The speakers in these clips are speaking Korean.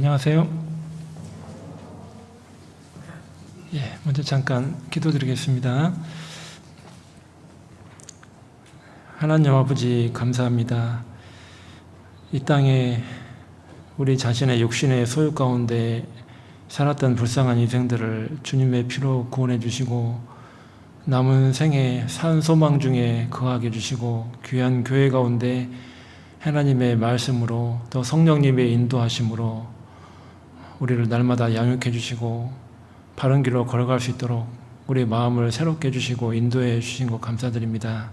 안녕하세요. 먼저 잠깐 기도드리겠습니다. 하나님 아버지 감사합니다. 이 땅에 우리 자신의 육신의 소유 가운데 살았던 불쌍한 인생들을 주님의 피로 구원해 주시고 남은 생에 산 소망 중에 거하게 해주시고 귀한 교회 가운데 하나님의 말씀으로 또 성령님의 인도하심으로 우리를 날마다 양육해 주시고 바른 길로 걸어갈 수 있도록 우리 마음을 새롭게 해주시고 인도해 주신 것 감사드립니다.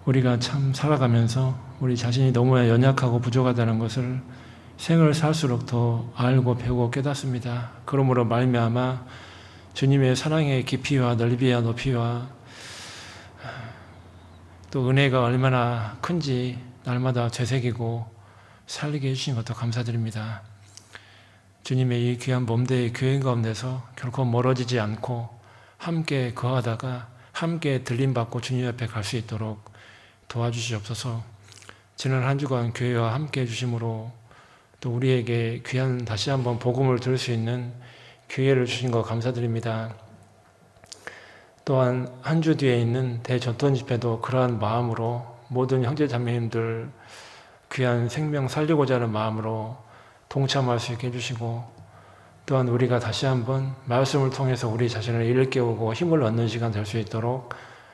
우리가 참 살아가면서 우리 자신이 너무 연약하고 부족하다는 것을 생을 살수록 더 알고 배우고 깨닫습니다. 그러므로 말미암아 주님의 사랑의 깊이와 넓이와 높이와 또 은혜가 얼마나 큰지 날마다 되새기고 살리게 해주신 것도 감사드립니다. 주님의 이 귀한 몸대의 교회 가운데서 결코 멀어지지 않고 함께 거하다가 함께 들림받고 주님 앞에 갈 수 있도록 도와주시옵소서. 지난 한 주간 교회와 함께 해주심으로 또 우리에게 귀한 다시 한번 복음을 들을 수 있는 기회를 주신 것 감사드립니다. 또한 한 주 뒤에 있는 대전통 집회도 그러한 마음으로 모든 형제 자매님들 귀한 생명 살리고자 하는 마음으로 동참할 수 있게 해주시고 또한 우리가 다시 한번 말씀을 통해서 우리 자신을 일깨우고 힘을 얻는 시간 될 수 있도록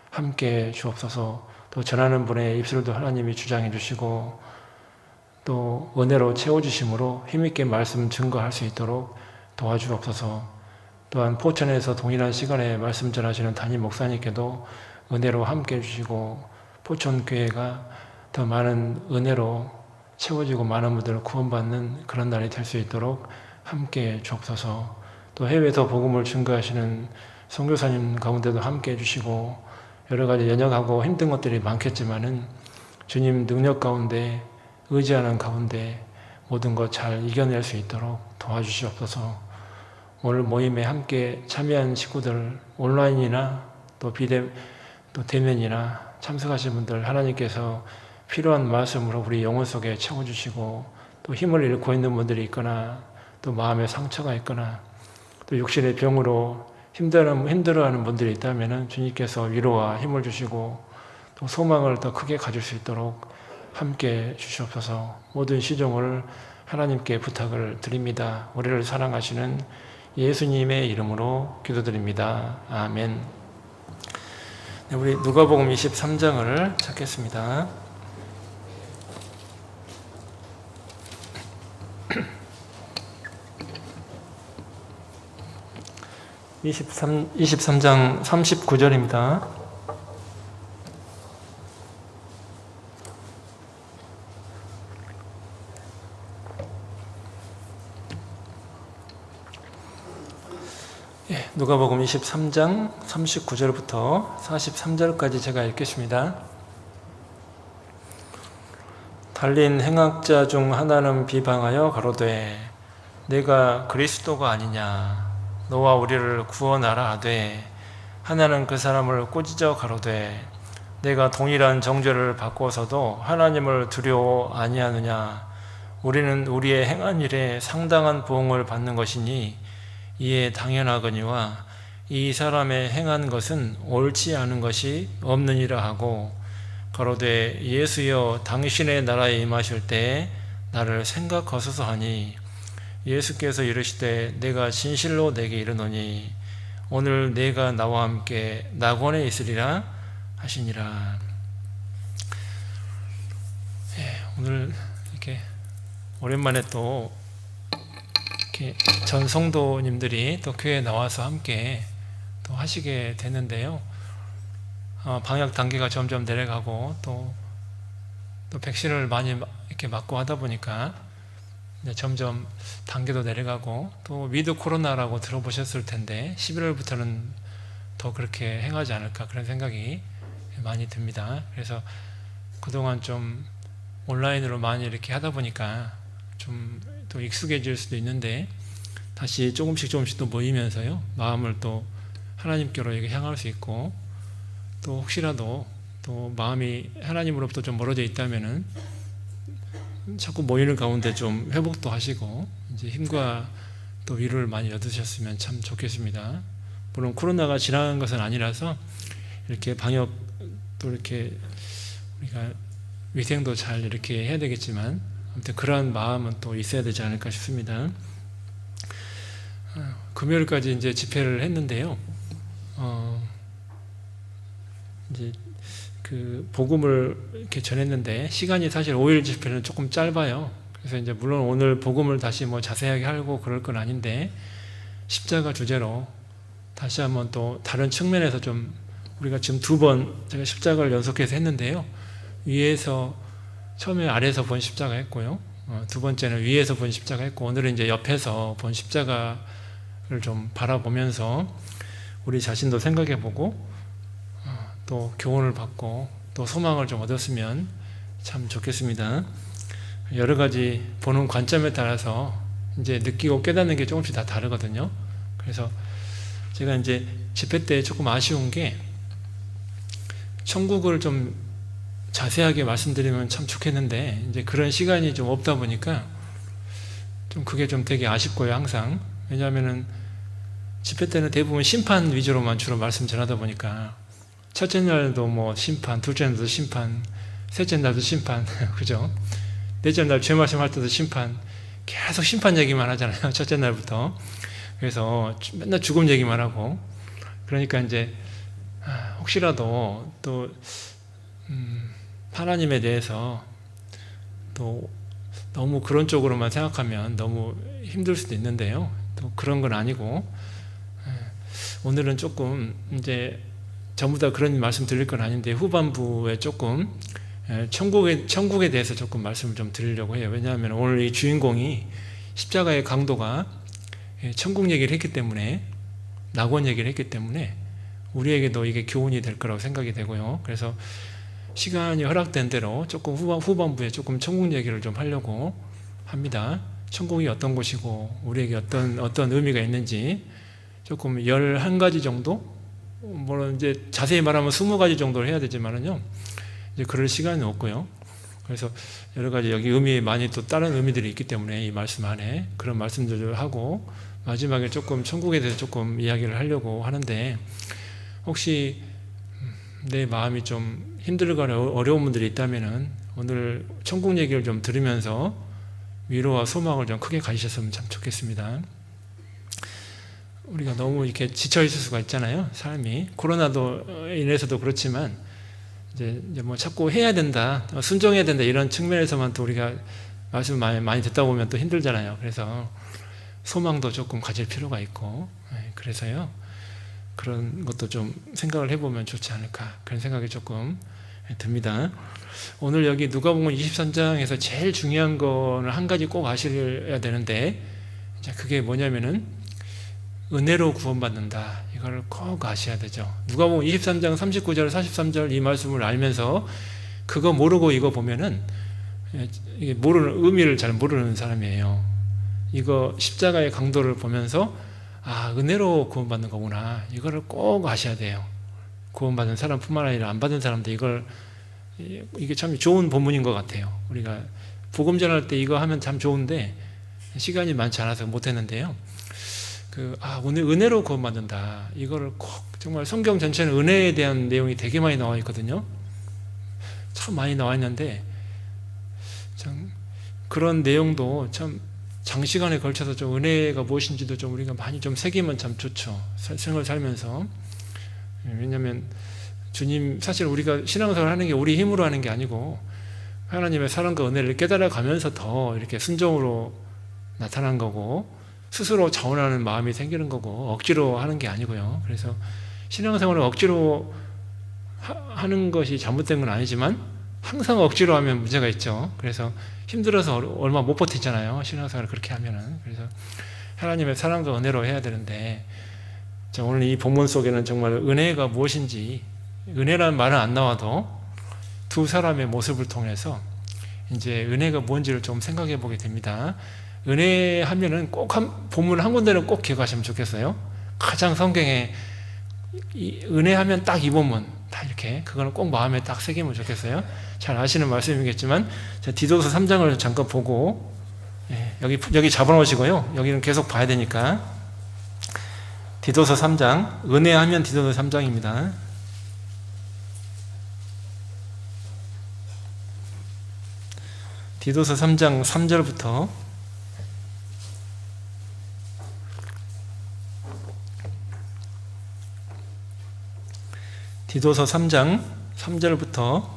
함께 주옵소서. 또 전하는 분의 입술도 하나님이 주장해 주시고 또 은혜로 채워주심으로 힘있게 말씀 증거할 수 있도록 도와주옵소서. 또한 포천에서 동일한 시간에 말씀 전하시는 담임 목사님께도 은혜로 함께 해주시고 포천교회가 더 많은 은혜로 채워지고 많은 분들을 구원받는 그런 날이 될 수 있도록 함께 주옵소서. 또 해외에서 복음을 증거하시는 선교사님 가운데도 함께 해주시고 여러 가지 연약하고 힘든 것들이 많겠지만은 주님 능력 가운데 의지하는 가운데 모든 것 잘 이겨낼 수 있도록 도와주시옵소서. 오늘 모임에 함께 참여한 식구들 온라인이나 또 대면이나 참석하신 분들 하나님께서 필요한 말씀으로 우리 영혼 속에 채워주시고 또 힘을 잃고 있는 분들이 있거나 또 마음에 상처가 있거나 또 육신의 병으로 힘들어하는 분들이 있다면 주님께서 위로와 힘을 주시고 또 소망을 더 크게 가질 수 있도록 함께 주시옵소서. 모든 시종을 하나님께 부탁을 드립니다. 우리를 사랑하시는 예수님의 이름으로 기도드립니다. 아멘. 우리 누가복음 23장을 찾겠습니다. 23장 39절입니다. 누가복음 23장 39절부터 43절까지 제가 읽겠습니다. 달린 행악자 중 하나는 비방하여 가로되 내가 그리스도가 아니냐 너와 우리를 구원하라 하되 하나는 그 사람을 꾸짖어 가로되 내가 동일한 정죄를 받고서도 하나님을 두려워 아니하느냐 우리는 우리의 행한 일에 상당한 보응을 받는 것이니 이에 당연하거니와 이 사람의 행한 것은 옳지 않은 것이 없느니라 하고 가로되 예수여 당신의 나라에 임하실 때에 나를 생각하소서 하니 예수께서 이르시되 내가 진실로 내게 이르노니 오늘 내가 나와 함께 낙원에 있으리라 하시니라. 오늘 이렇게 오랜만에 또 이렇게 전 성도님들이 또 교회에 나와서 함께 또 하시게 됐는데요. 방역 단계가 점점 내려가고 또 백신을 많이 이렇게 맞고 하다 보니까 점점 단계도 내려가고 또 위드 코로나라고 들어보셨을 텐데 11월부터는 더 그렇게 행하지 않을까 그런 생각이 많이 듭니다. 그래서 그동안 좀 온라인으로 많이 이렇게 하다 보니까 좀 또 익숙해질 수도 있는데 다시 조금씩 또 모이면서요 마음을 또 하나님께로 향할 수 있고 또 혹시라도 또 마음이 하나님으로부터 좀 멀어져 있다면은 자꾸 모이는 가운데 좀 회복도 하시고 이제 힘과 또 위로를 많이 얻으셨으면 참 좋겠습니다. 물론 코로나가 지나간 것은 아니라서 이렇게 방역 또 이렇게 우리가 위생도 잘 이렇게 해야 되겠지만 아무튼 그러한 마음은 또 있어야 되지 않을까 싶습니다. 금요일까지 이제 집회를 했는데요. 이제 그 복음을 이렇게 전했는데 시간이 사실 5일 집회는 조금 짧아요. 그래서 이제 물론 오늘 복음을 다시 뭐 자세하게 하고 그럴 건 아닌데 십자가 주제로 다시 한번 또 다른 측면에서 좀 우리가 지금 2번 제가 십자가를 연속해서 했는데요. 위에서 처음에 아래에서 본 십자가 했고요. 두 번째는 위에서 본 십자가 했고 오늘은 이제 옆에서 본 십자가를 좀 바라보면서 우리 자신도 생각해보고 또 교훈을 받고 또 소망을 좀 얻었으면 참 좋겠습니다. 여러 가지 보는 관점에 따라서 이제 느끼고 깨닫는 게 조금씩 다 다르거든요. 그래서 제가 이제 집회 때 조금 아쉬운 게 천국을 좀 자세하게 말씀드리면 참 좋겠는데 이제 그런 시간이 좀 없다 보니까 좀 그게 좀 되게 아쉽고요, 항상. 왜냐하면은 집회 때는 대부분 심판 위주로만 주로 말씀 전하다 보니까 첫째 날도 뭐 심판, 둘째 날도 심판, 셋째 날도 심판, 그죠? 넷째 날 죄 말씀할 때도 심판, 계속 심판 얘기만 하잖아요, 첫째 날부터. 그래서 맨날 죽음 얘기만 하고 그러니까 이제 혹시라도 또 하나님에 대해서 또 너무 그런 쪽으로만 생각하면 너무 힘들 수도 있는데요. 또 그런 건 아니고 오늘은 조금 이제 전부 다 그런 말씀 드릴 건 아닌데 후반부에 조금 천국에 대해서 조금 말씀을 좀 드리려고 해요. 왜냐하면 오늘 이 주인공이 십자가의 강도가 천국 얘기를 했기 때문에 낙원 얘기를 했기 때문에 우리에게도 이게 교훈이 될 거라고 생각이 되고요. 그래서 시간이 허락된 대로 조금 후반부에 조금 천국 얘기를 좀 하려고 합니다. 천국이 어떤 곳이고 우리에게 어떤 의미가 있는지 조금 11가지 정도, 물론 이제 자세히 말하면 20가지 정도를 해야 되지만은요, 이제 그럴 시간은 없고요. 그래서 여러 가지 여기 의미 많이 또 다른 의미들이 있기 때문에 이 말씀 안에 그런 말씀들을 하고 마지막에 조금 천국에 대해서 조금 이야기를 하려고 하는데 혹시 내 마음이 좀 힘들거나 어려운 분들이 있다면은 오늘 천국 얘기를 좀 들으면서 위로와 소망을 좀 크게 가지셨으면 참 좋겠습니다. 우리가 너무 이렇게 지쳐 있을 수가 있잖아요, 삶이. 코로나도 인해서도 그렇지만 이제 뭐 자꾸 해야 된다, 순종해야 된다 이런 측면에서만 또 우리가 말씀 많이 듣다 보면 또 힘들잖아요. 그래서 소망도 조금 가질 필요가 있고 그래서요. 그런 것도 좀 생각을 해보면 좋지 않을까 그런 생각이 조금 듭니다. 오늘 여기 누가복음 23장에서 제일 중요한 거는 한 가지 꼭 아셔야 되는데 그게 뭐냐면은 은혜로 구원받는다. 이걸 꼭 아셔야 되죠. 누가복음 23장 39절 43절 이 말씀을 알면서 그거 모르고 이거 보면은 이게 모르는 의미를 잘 모르는 사람이에요. 이거 십자가의 강도를 보면서 은혜로 구원받는 거구나. 이거를 꼭 아셔야 돼요. 구원받은 사람뿐만 아니라 안 받은 사람도 이게 참 좋은 본문인 것 같아요. 우리가 복음 전할 때 이거 하면 참 좋은데 시간이 많지 않아서 못했는데요. 오늘 은혜로 구원받는다. 이거를 꼭 정말 성경 전체는 은혜에 대한 내용이 되게 많이 나와 있거든요. 참 많이 나와 있는데 참 그런 내용도 참 장시간에 걸쳐서 좀 은혜가 무엇인지도 좀 우리가 많이 좀 새기면 참 좋죠. 생을 살면서. 왜냐하면 주님, 사실 우리가 신앙생활 하는 게 우리 힘으로 하는 게 아니고 하나님의 사랑과 은혜를 깨달아가면서 더 이렇게 순종으로 나타난 거고 스스로 자원하는 마음이 생기는 거고 억지로 하는 게 아니고요. 그래서 신앙생활을 억지로 하는 것이 잘못된 건 아니지만 항상 억지로 하면 문제가 있죠. 그래서 힘들어서 얼마 못 버티잖아요, 신앙생활을 그렇게 하면은. 그래서 하나님의 사랑과 은혜로 해야 되는데 오늘 이 본문 속에는 정말 은혜가 무엇인지, 은혜라는 말은 안 나와도 두 사람의 모습을 통해서 이제 은혜가 뭔지를 좀 생각해 보게 됩니다. 은혜 하면은 꼭 본문 한 군데는 꼭 기억하시면 좋겠어요. 가장 성경에 은혜 하면 딱 이 본문 다 이렇게 그거는 꼭 마음에 딱 새기면 좋겠어요. 잘 아시는 말씀이겠지만 디도서 3장을 잠깐 보고 여기 잡아놓으시고요. 여기는 계속 봐야 되니까. 디도서 3장, 은혜하면 디도서 3장입니다. 디도서 3장 3절부터 디도서 3장 3절부터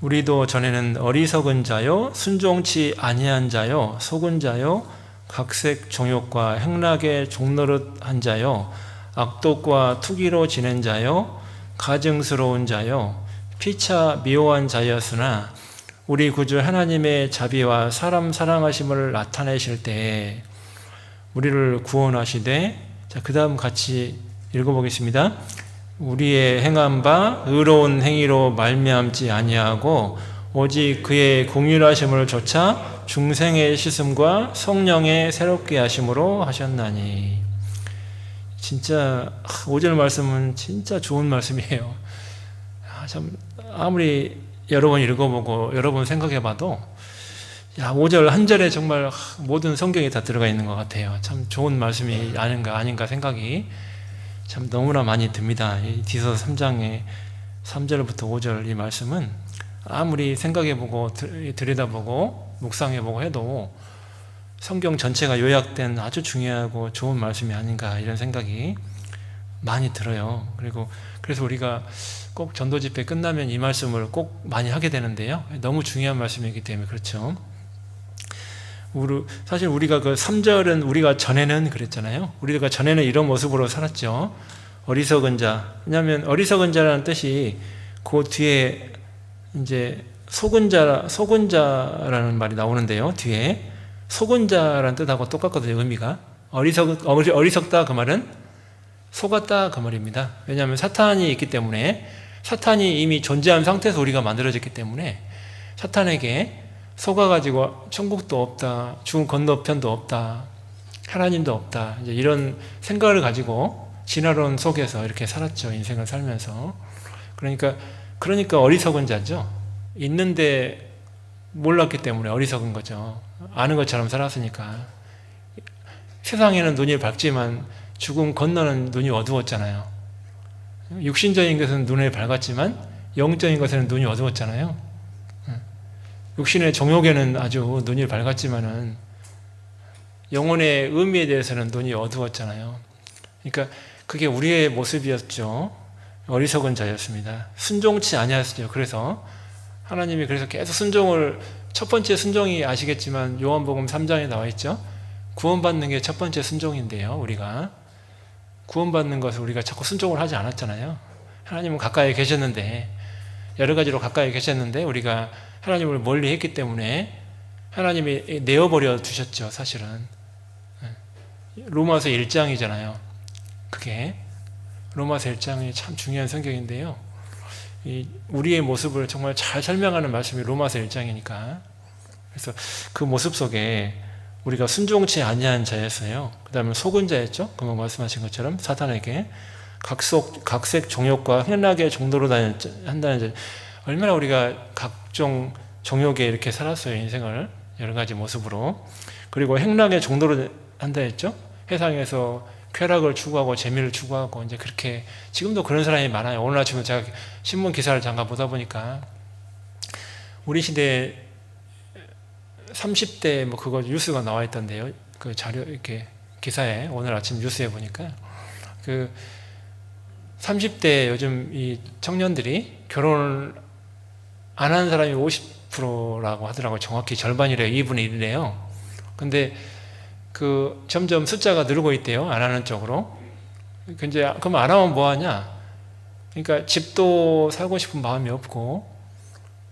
우리도 전에는 어리석은 자요 순종치 아니한 자요 속은 자요 각색 종욕과 행락의 종노릇한 자요 악독과 투기로 지낸 자요 가증스러운 자요 피차 미워한 자였으나 우리 구주 하나님의 자비와 사람 사랑하심을 나타내실 때에 우리를 구원하시되, 자, 그 다음 같이 읽어보겠습니다. 우리의 행한 바 의로운 행위로 말미암지 아니하고 오직 그의 공률하심을 조차 중생의 씻음과 성령의 새롭게 하심으로 하셨나니. 진짜 5절 말씀은 진짜 좋은 말씀이에요. 참 아무리 여러 번 읽어보고 여러 번 생각해봐도 5절 한 절에 정말 모든 성경이 다 들어가 있는 것 같아요. 참 좋은 말씀이 아닌가 생각이 참 너무나 많이 듭니다. 이 디도서 3장의 3절부터 5절 이 말씀은 아무리 생각해보고 들여다보고 묵상해보고 해도 성경 전체가 요약된 아주 중요하고 좋은 말씀이 아닌가 이런 생각이 많이 들어요. 그래서 우리가 꼭 전도 집회 끝나면 이 말씀을 꼭 많이 하게 되는데요. 너무 중요한 말씀이기 때문에 그렇죠. 사실 우리가 그 3절은 우리가 전에는 그랬잖아요. 우리가 전에는 이런 모습으로 살았죠. 어리석은 자. 왜냐하면 어리석은 자라는 뜻이 그 뒤에 이제 속은 자라는 말이 나오는데요. 뒤에 속은 자라는 뜻하고 똑같거든요. 의미가. 어리석다 그 말은 속았다 그 말입니다. 왜냐하면 사탄이 있기 때문에, 사탄이 이미 존재한 상태에서 우리가 만들어졌기 때문에 사탄에게 속아가지고 천국도 없다, 죽은 건너편도 없다, 하나님도 없다, 이제 이런 생각을 가지고 진화론 속에서 이렇게 살았죠. 인생을 살면서. 그러니까 어리석은 자죠. 있는데 몰랐기 때문에 어리석은 거죠. 아는 것처럼 살았으니까. 세상에는 눈이 밝지만 죽음 건너는 눈이 어두웠잖아요. 육신적인 것은 눈에 밝았지만 영적인 것에는 눈이 어두웠잖아요. 육신의 정욕에는 아주 눈이 밝았지만은 영혼의 의미에 대해서는 눈이 어두웠잖아요. 그러니까 그게 우리의 모습이었죠. 어리석은 자였습니다. 순종치 아니하였죠. 그래서 하나님이 계속 순종을, 첫 번째 순종이 아시겠지만 요한복음 3장에 나와 있죠. 구원받는 게 첫 번째 순종인데요. 우리가 구원받는 것을 우리가 자꾸 순종을 하지 않았잖아요. 하나님은 가까이 계셨는데, 여러 가지로 가까이 계셨는데 우리가 하나님을 멀리 했기 때문에 하나님이 내어버려 두셨죠. 사실은 로마서 1장이잖아요. 그게 로마서 1장이 참 중요한 성경인데요. 우리의 모습을 정말 잘 설명하는 말씀이 로마서 1장이니까. 그래서 그 모습 속에 우리가 순종치 아니한 자였어요. 그 다음에 속은 자였죠. 금방 말씀하신 것처럼 사탄에게 각색 종욕과 행락의 종로로 한다는 자. 얼마나 우리가 각종 종욕에 이렇게 살았어요. 인생을 여러 가지 모습으로. 그리고 행락의 종로로 한다 했죠. 세상에서 쾌락을 추구하고 재미를 추구하고 이제 그렇게, 지금도 그런 사람이 많아요. 오늘 아침에 제가 신문 기사를 잠깐 보다 보니까 우리 시대에 30대 뭐 그거 뉴스가 나와 있던데요. 그 자료 이렇게 기사에 오늘 아침 뉴스에 보니까 그 30대 요즘 이 청년들이 결혼을 안 하는 사람이 50%라고 하더라고요. 정확히 절반이래요. 2분의 1이래요. 근데 그 점점 숫자가 늘고 있대요. 안 하는 쪽으로. 그럼 안 하면 뭐 하냐? 그러니까 집도 살고 싶은 마음이 없고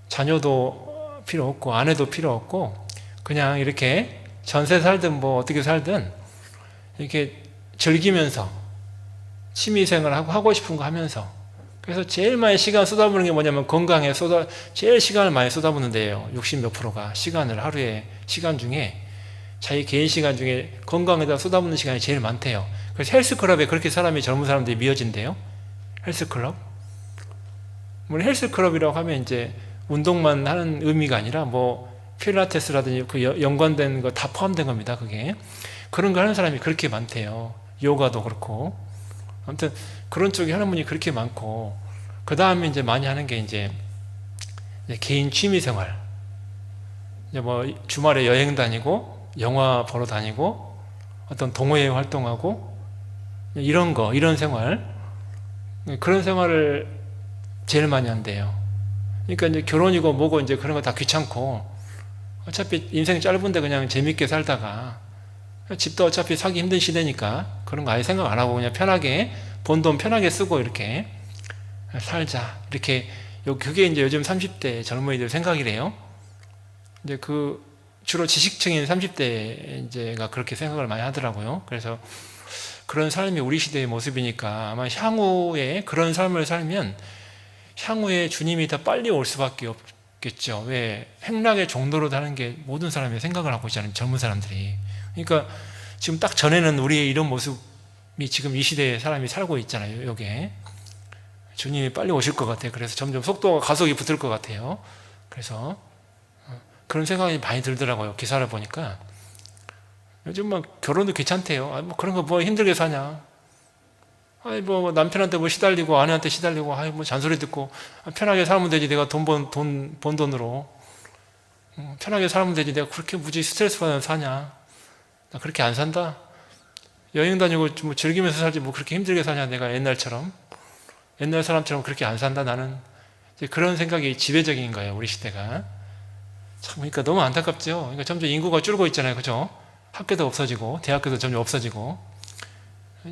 자녀도 필요 없고 아내도 필요 없고 그냥 이렇게 전세 살든 뭐 어떻게 살든 이렇게 즐기면서 취미생활 하고 싶은 거 하면서, 그래서 제일 많이 시간 쏟아부는 게 뭐냐면 건강에 제일 시간을 많이 쏟아부는 데예요. 60몇 프로가 시간을, 하루에 시간 중에 자기 개인 시간 중에 건강에다 쏟아붓는 시간이 제일 많대요. 그래서 헬스클럽에 그렇게 젊은 사람들이 미어진대요. 헬스클럽. 물론 헬스클럽이라고 하면 이제 운동만 하는 의미가 아니라 뭐 필라테스라든지 그 연관된 거 다 포함된 겁니다. 그게 그런 거 하는 사람이 그렇게 많대요. 요가도 그렇고 아무튼 그런 쪽에 하는 분이 그렇게 많고 그 다음에 이제 많이 하는 게 이제 개인 취미 생활. 이제 뭐 주말에 여행 다니고 영화 보러 다니고 어떤 동호회 활동하고 이런 거 이런 생활 그런 생활을 제일 많이 한대요. 그러니까 이제 결혼이고 뭐고 이제 그런 거 다 귀찮고 어차피 인생 짧은데 그냥 재밌게 살다가 집도 어차피 사기 힘든 시대니까 그런 거 아예 생각 안 하고 그냥 편하게 번 돈 편하게 쓰고 이렇게 살자 이렇게 그게 이제 요즘 30대 젊은이들 생각이래요. 이제 그 주로 지식층인 30대 이제가 그렇게 생각을 많이 하더라고요. 그래서 그런 삶이 우리 시대의 모습이니까 아마 향후에 그런 삶을 살면 향후에 주님이 더 빨리 올 수밖에 없겠죠. 왜? 행락의 종로로 다는 게 모든 사람이 생각을 하고 있잖아요. 젊은 사람들이. 그러니까 지금 딱 전에는 우리의 이런 모습이 지금 이 시대에 사람이 살고 있잖아요. 여기에. 주님이 빨리 오실 것 같아요. 그래서 점점 속도가 가속이 붙을 것 같아요. 그래서 그런 생각이 많이 들더라고요. 기사를 보니까. 요즘 막 결혼도 귀찮대요. 아, 뭐 그런 거 뭐 힘들게 사냐. 아이 뭐 남편한테 뭐 시달리고 아내한테 시달리고 아이 뭐 잔소리 듣고 편하게 살면 되지 내가 돈 번 돈으로 편하게 살면 되지 내가 그렇게 무지 스트레스 받으면서 사냐. 나 그렇게 안 산다. 여행 다니고 뭐 즐기면서 살지 뭐 그렇게 힘들게 사냐. 내가 옛날처럼 옛날 사람처럼 그렇게 안 산다. 나는 이제 그런 생각이 지배적인 거예요. 우리 시대가. 참 그러니까 너무 안타깝죠. 그러니까 점점 인구가 줄고 있잖아요. 그죠? 학교도 없어지고 대학교도 점점 없어지고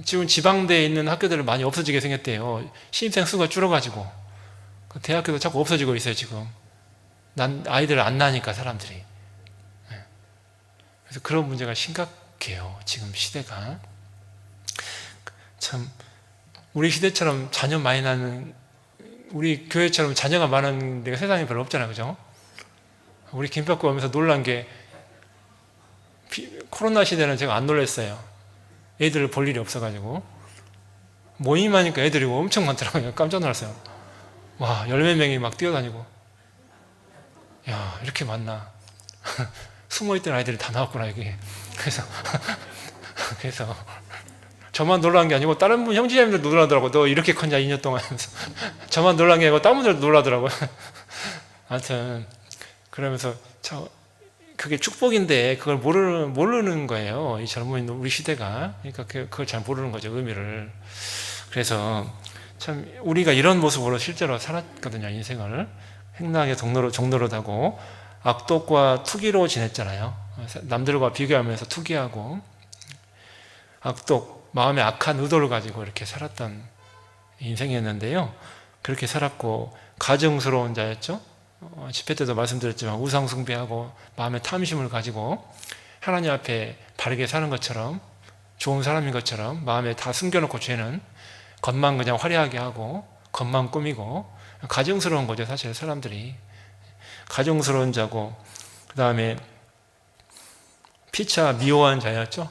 지금 지방대에 있는 학교들은 많이 없어지게 생겼대요. 신입생 수가 줄어가지고 대학교도 자꾸 없어지고 있어요. 지금 아이들 안 나니까 사람들이. 그래서 그런 문제가 심각해요. 지금 시대가. 참 우리 시대처럼 자녀 많이 나는 우리 교회처럼 자녀가 많은 데가 세상에 별로 없잖아요. 그죠? 우리 김밥국 오면서 놀란 게 코로나 시대는 제가 안 놀랐어요. 애들을 볼 일이 없어가지고 모임하니까 애들이 엄청 많더라고요. 깜짝 놀랐어요. 와, 10몇 명이 막 뛰어다니고 야 이렇게 많나. 숨어있던 아이들이 다 나왔구나 이게. 그래서 저만 놀란 게 아니고 다른 분 형제자매들 놀라더라고. 너 이렇게 컸냐 2년 동안 하면서. 저만 놀란 게 아니고 다른 분들 놀라더라고요. 아무튼 그러면서 그게 축복인데 그걸 모르는 거예요. 이 젊은 우리 시대가. 그러니까 그걸 잘 모르는 거죠. 의미를. 그래서 참 우리가 이런 모습으로 실제로 살았거든요. 인생을. 행락의 종로로 다고 악독과 투기로 지냈잖아요. 남들과 비교하면서 투기하고 악독, 마음에 악한 의도를 가지고 이렇게 살았던 인생이었는데요. 그렇게 살았고 가증스러운 자였죠. 집회 때도 말씀드렸지만 우상 숭배하고 마음의 탐심을 가지고 하나님 앞에 바르게 사는 것처럼 좋은 사람인 것처럼 마음에 다 숨겨놓고 죄는 겉만 그냥 화려하게 하고 겉만 꾸미고 가증스러운 거죠. 사실 사람들이 가증스러운 자고 그 다음에 피차 미워한 자였죠.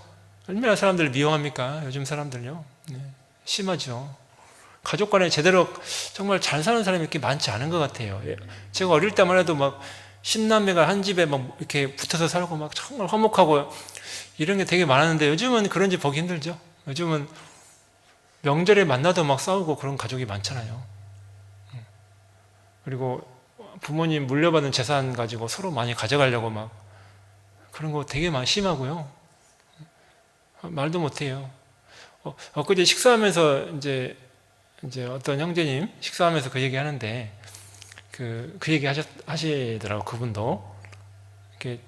얼마나 사람들을 미워합니까? 요즘 사람들요. 네, 심하죠. 가족 간에 제대로 정말 잘 사는 사람이 이렇게 많지 않은 것 같아요. 제가 어릴 때만 해도 막 신남매가 한 집에 막 이렇게 붙어서 살고 막 정말 화목하고 이런 게 되게 많았는데 요즘은 그런 집 보기 힘들죠. 요즘은 명절에 만나도 막 싸우고 그런 가족이 많잖아요. 그리고 부모님 물려받은 재산 가지고 서로 많이 가져가려고 막 그런 거 되게 많이 심하고요. 말도 못해요. 엊그제 식사하면서 이제 어떤 형제님 식사하면서 그 얘기 하는데 그 얘기 하시더라고. 그분도 이렇게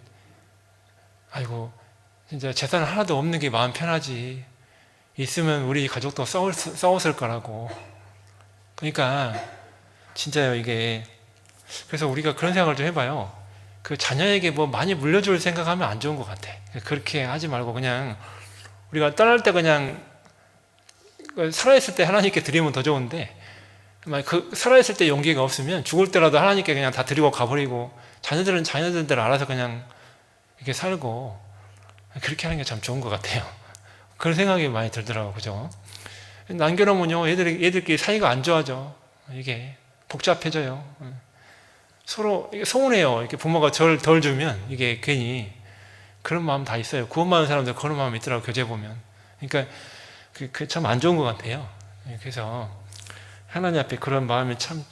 아이고 진짜 재산 하나도 없는 게 마음 편하지 있으면 우리 가족도 싸웠을 거라고. 그러니까 진짜요 이게. 그래서 우리가 그런 생각을 좀 해봐요. 그 자녀에게 뭐 많이 물려줄 생각하면 안 좋은 것 같아. 그렇게 하지 말고 그냥 우리가 떠날 때 그냥 살아있을 때 하나님께 드리면 더 좋은데 살아있을 때 용기가 없으면 죽을 때라도 하나님께 그냥 다 드리고 가버리고 자녀들은 자녀들대로 알아서 그냥 이렇게 살고 그렇게 하는 게 참 좋은 것 같아요. 그런 생각이 많이 들더라고요. 그죠? 남겨놓으면요 애들끼리 사이가 안 좋아져. 이게 복잡해져요. 서로 이게 서운해요. 이렇게 부모가 덜 주면 이게 괜히 그런 마음 다 있어요. 구원받은 사람들 그런 마음이 있더라고, 교제 보면. 그러니까 그게 참 안 좋은 것 같아요. 그래서 하나님 앞에 그런 마음이 참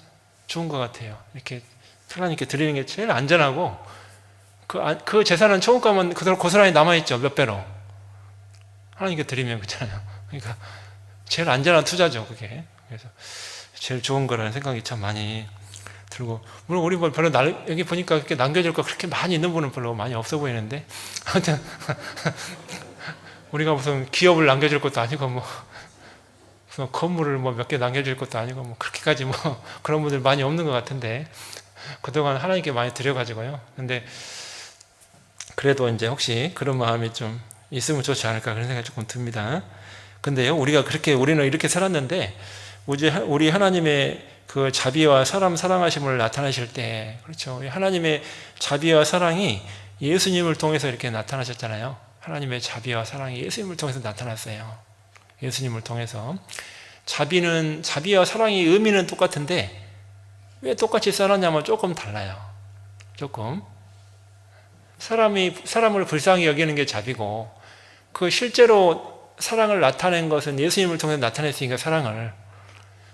좋은 것 같아요. 이렇게 하나님께 드리는 게 제일 안전하고, 그 재산은 천국 가면 그대로 고스란히 남아있죠. 몇 배로. 하나님께 드리면 그렇잖아요. 그러니까 제일 안전한 투자죠, 그게. 그래서 제일 좋은 거라는 생각이 참 많이 들고, 물론 우리 뭐 별로 여기 보니까 그렇게 남겨줄 거 그렇게 많이 있는 분은 별로 많이 없어 보이는데, 아무튼 우리가 무슨 기업을 남겨줄 것도 아니고, 뭐 무슨 건물을 뭐 몇 개 남겨줄 것도 아니고, 뭐 그렇게까지 뭐 그런 분들 많이 없는 것 같은데, 그동안 하나님께 많이 드려가지고요. 근데 그래도 이제 혹시 그런 마음이 좀 있으면 좋지 않을까, 그런 생각이 조금 듭니다. 근데요, 우리는 이렇게 살았는데, 우리 하나님의 그 자비와 사람 사랑하심을 나타내실 때, 그렇죠. 하나님의 자비와 사랑이 예수님을 통해서 이렇게 나타나셨잖아요. 하나님의 자비와 사랑이 예수님을 통해서 나타났어요. 예수님을 통해서. 자비와 사랑의 의미는 똑같은데, 왜 똑같이 살았냐면 조금 달라요. 조금. 사람을 불쌍히 여기는 게 자비고, 그 실제로 사랑을 나타낸 것은 예수님을 통해서 나타냈으니까, 사랑을.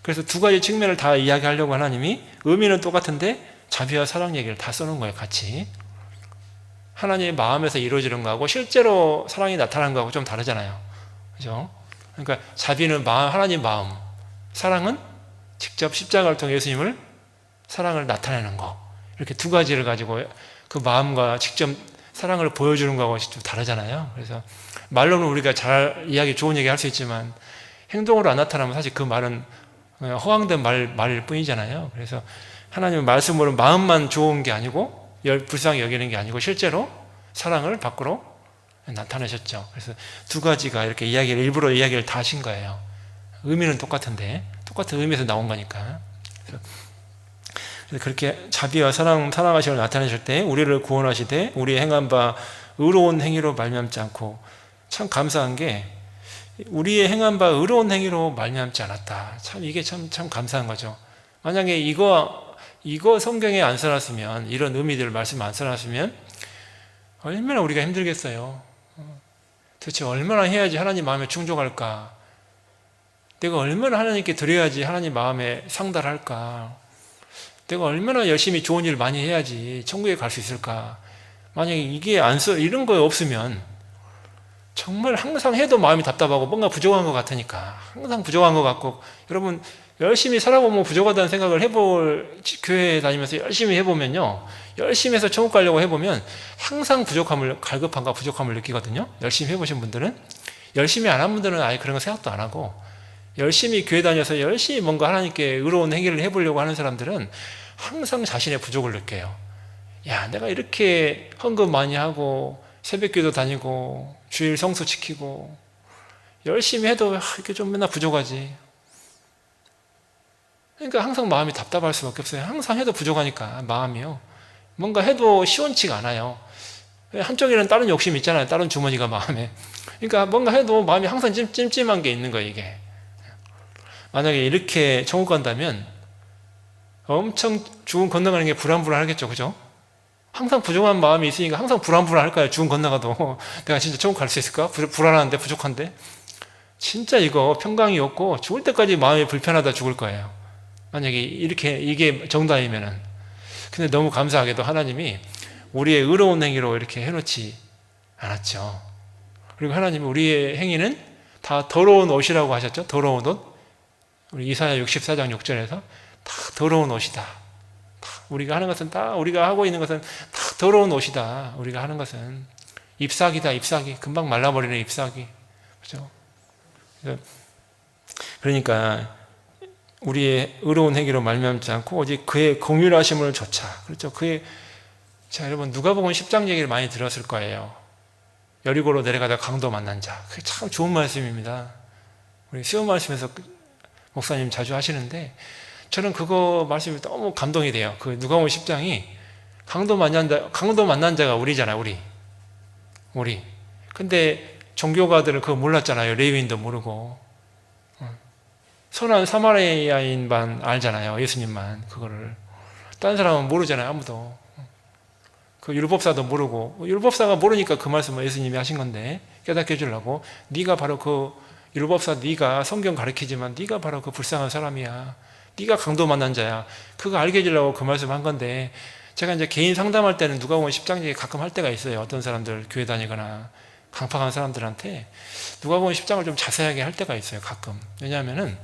그래서 두 가지 측면을 다 이야기하려고 하나님이, 의미는 똑같은데 자비와 사랑 얘기를 다 써놓은 거예요, 같이. 하나님의 마음에서 이루어지는 거하고 실제로 사랑이 나타나는 거하고 좀 다르잖아요. 그죠? 그러니까 자비는 하나님 마음, 사랑은 직접 십자가를 통해 예수님을 사랑을 나타내는 거. 이렇게 두 가지를 가지고 그 마음과 직접 사랑을 보여주는 거하고 좀 다르잖아요. 그래서 말로는 우리가 잘 좋은 얘기 할 수 있지만, 행동으로 안 나타나면 사실 그 말은 허황된 말일 뿐이잖아요. 그래서 하나님의 말씀으로 마음만 좋은 게 아니고, 불쌍히 여기는 게 아니고 실제로 사랑을 밖으로 나타내셨죠. 그래서 두 가지가 이렇게 일부러 이야기를 다 하신 거예요. 의미는 똑같은데, 똑같은 의미에서 나온 거니까. 그래서 그렇게 자비와 사랑하심을 나타내실 때, 우리를 구원하시되 우리의 행한 바 의로운 행위로 말미암지 않고, 참 감사한 게, 우리의 행한 바 의로운 행위로 말미암지 않았다. 참 이게 참 감사한 거죠. 만약에 이거 성경에 안 써놨으면, 이런 의미들 말씀 안 써놨으면 얼마나 우리가 힘들겠어요. 도대체 얼마나 해야지 하나님 마음에 충족할까? 내가 얼마나 하나님께 드려야지 하나님 마음에 상달할까? 내가 얼마나 열심히 좋은 일 많이 해야지 천국에 갈 수 있을까? 만약에 이런 거 없으면 정말 항상 해도 마음이 답답하고 뭔가 부족한 것 같으니까, 항상 부족한 것 같고, 여러분 열심히 살아보면 부족하다는 생각을 교회에 다니면서 열심히 해보면요, 열심히 해서 천국 가려고 해보면 항상 갈급함과 부족함을 느끼거든요. 열심히 해보신 분들은. 열심히 안 한 분들은 아예 그런 거 생각도 안 하고, 열심히 교회 다녀서 열심히 뭔가 하나님께 의로운 행위를 해보려고 하는 사람들은 항상 자신의 부족을 느껴요. 야, 내가 이렇게 헌금 많이 하고 새벽기도 다니고 주일 성수 지키고 열심히 해도 이렇게 좀 맨날 부족하지. 그러니까 항상 마음이 답답할 수밖에 없어요. 항상 해도 부족하니까 마음이요. 뭔가 해도 시원치가 않아요. 한쪽에는 다른 욕심이 있잖아요. 다른 주머니가 마음에. 그러니까 뭔가 해도 마음이 항상 찜찜한 게 있는 거예요, 이게. 만약에 이렇게 천국 간다면 엄청 죽음 건너가는 게 불안불안하겠죠, 그죠? 항상 부족한 마음이 있으니까 항상 불안불안할까요? 죽음 건너가도 내가 진짜 천국 갈 수 있을까? 불안한데, 부족한데. 진짜 이거 평강이 없고 죽을 때까지 마음이 불편하다 죽을 거예요. 만약에 이게 정답이면은. 근데 너무 감사하게도 하나님이 우리의 의로운 행위로 이렇게 해놓지 않았죠. 그리고 하나님이 우리의 행위는 다 더러운 옷이라고 하셨죠. 더러운 옷. 우리 이사야 64장 6절에서 다 더러운 옷이다. 우리가 하는 것은 우리가 하고 있는 것은 다 더러운 옷이다. 우리가 하는 것은 잎사귀다, 잎사귀. 금방 말라버리는 잎사귀. 그죠? 그러니까 우리의 의로운 행위로 말미암지 않고 오직 그의 공율하심을 조차. 그렇죠? 자, 여러분 누가복음 10장 얘기를 많이 들었을 거예요. 여리고로 내려가다 강도 만난 자. 그게 참 좋은 말씀입니다. 우리 수요 말씀에서 목사님 자주 하시는데 저는 그거 말씀이 너무 감동이 돼요. 그 누가복음 10장이 강도 만난 자가 우리잖아요. 우리. 근데 종교가들은 그거 몰랐잖아요. 레위인도 모르고. 선한 사마리아인만 알잖아요. 예수님만 그거를. 다른 사람은 모르잖아요. 아무도. 그 율법사도 모르고, 율법사가 모르니까 그 말씀을 예수님이 하신 건데 깨닫게 해주려고, 네가 바로 그 율법사, 네가 성경 가르치지만 네가 바로 그 불쌍한 사람이야. 네가 강도 만난 자야. 그거 알게 해주려고 그 말씀을 한 건데, 제가 이제 개인 상담할 때는 누가복음 10장 얘기 가끔 할 때가 있어요. 어떤 사람들 교회 다니거나 강팍한 사람들한테 누가복음 10장을 좀 자세하게 할 때가 있어요. 가끔. 왜냐하면은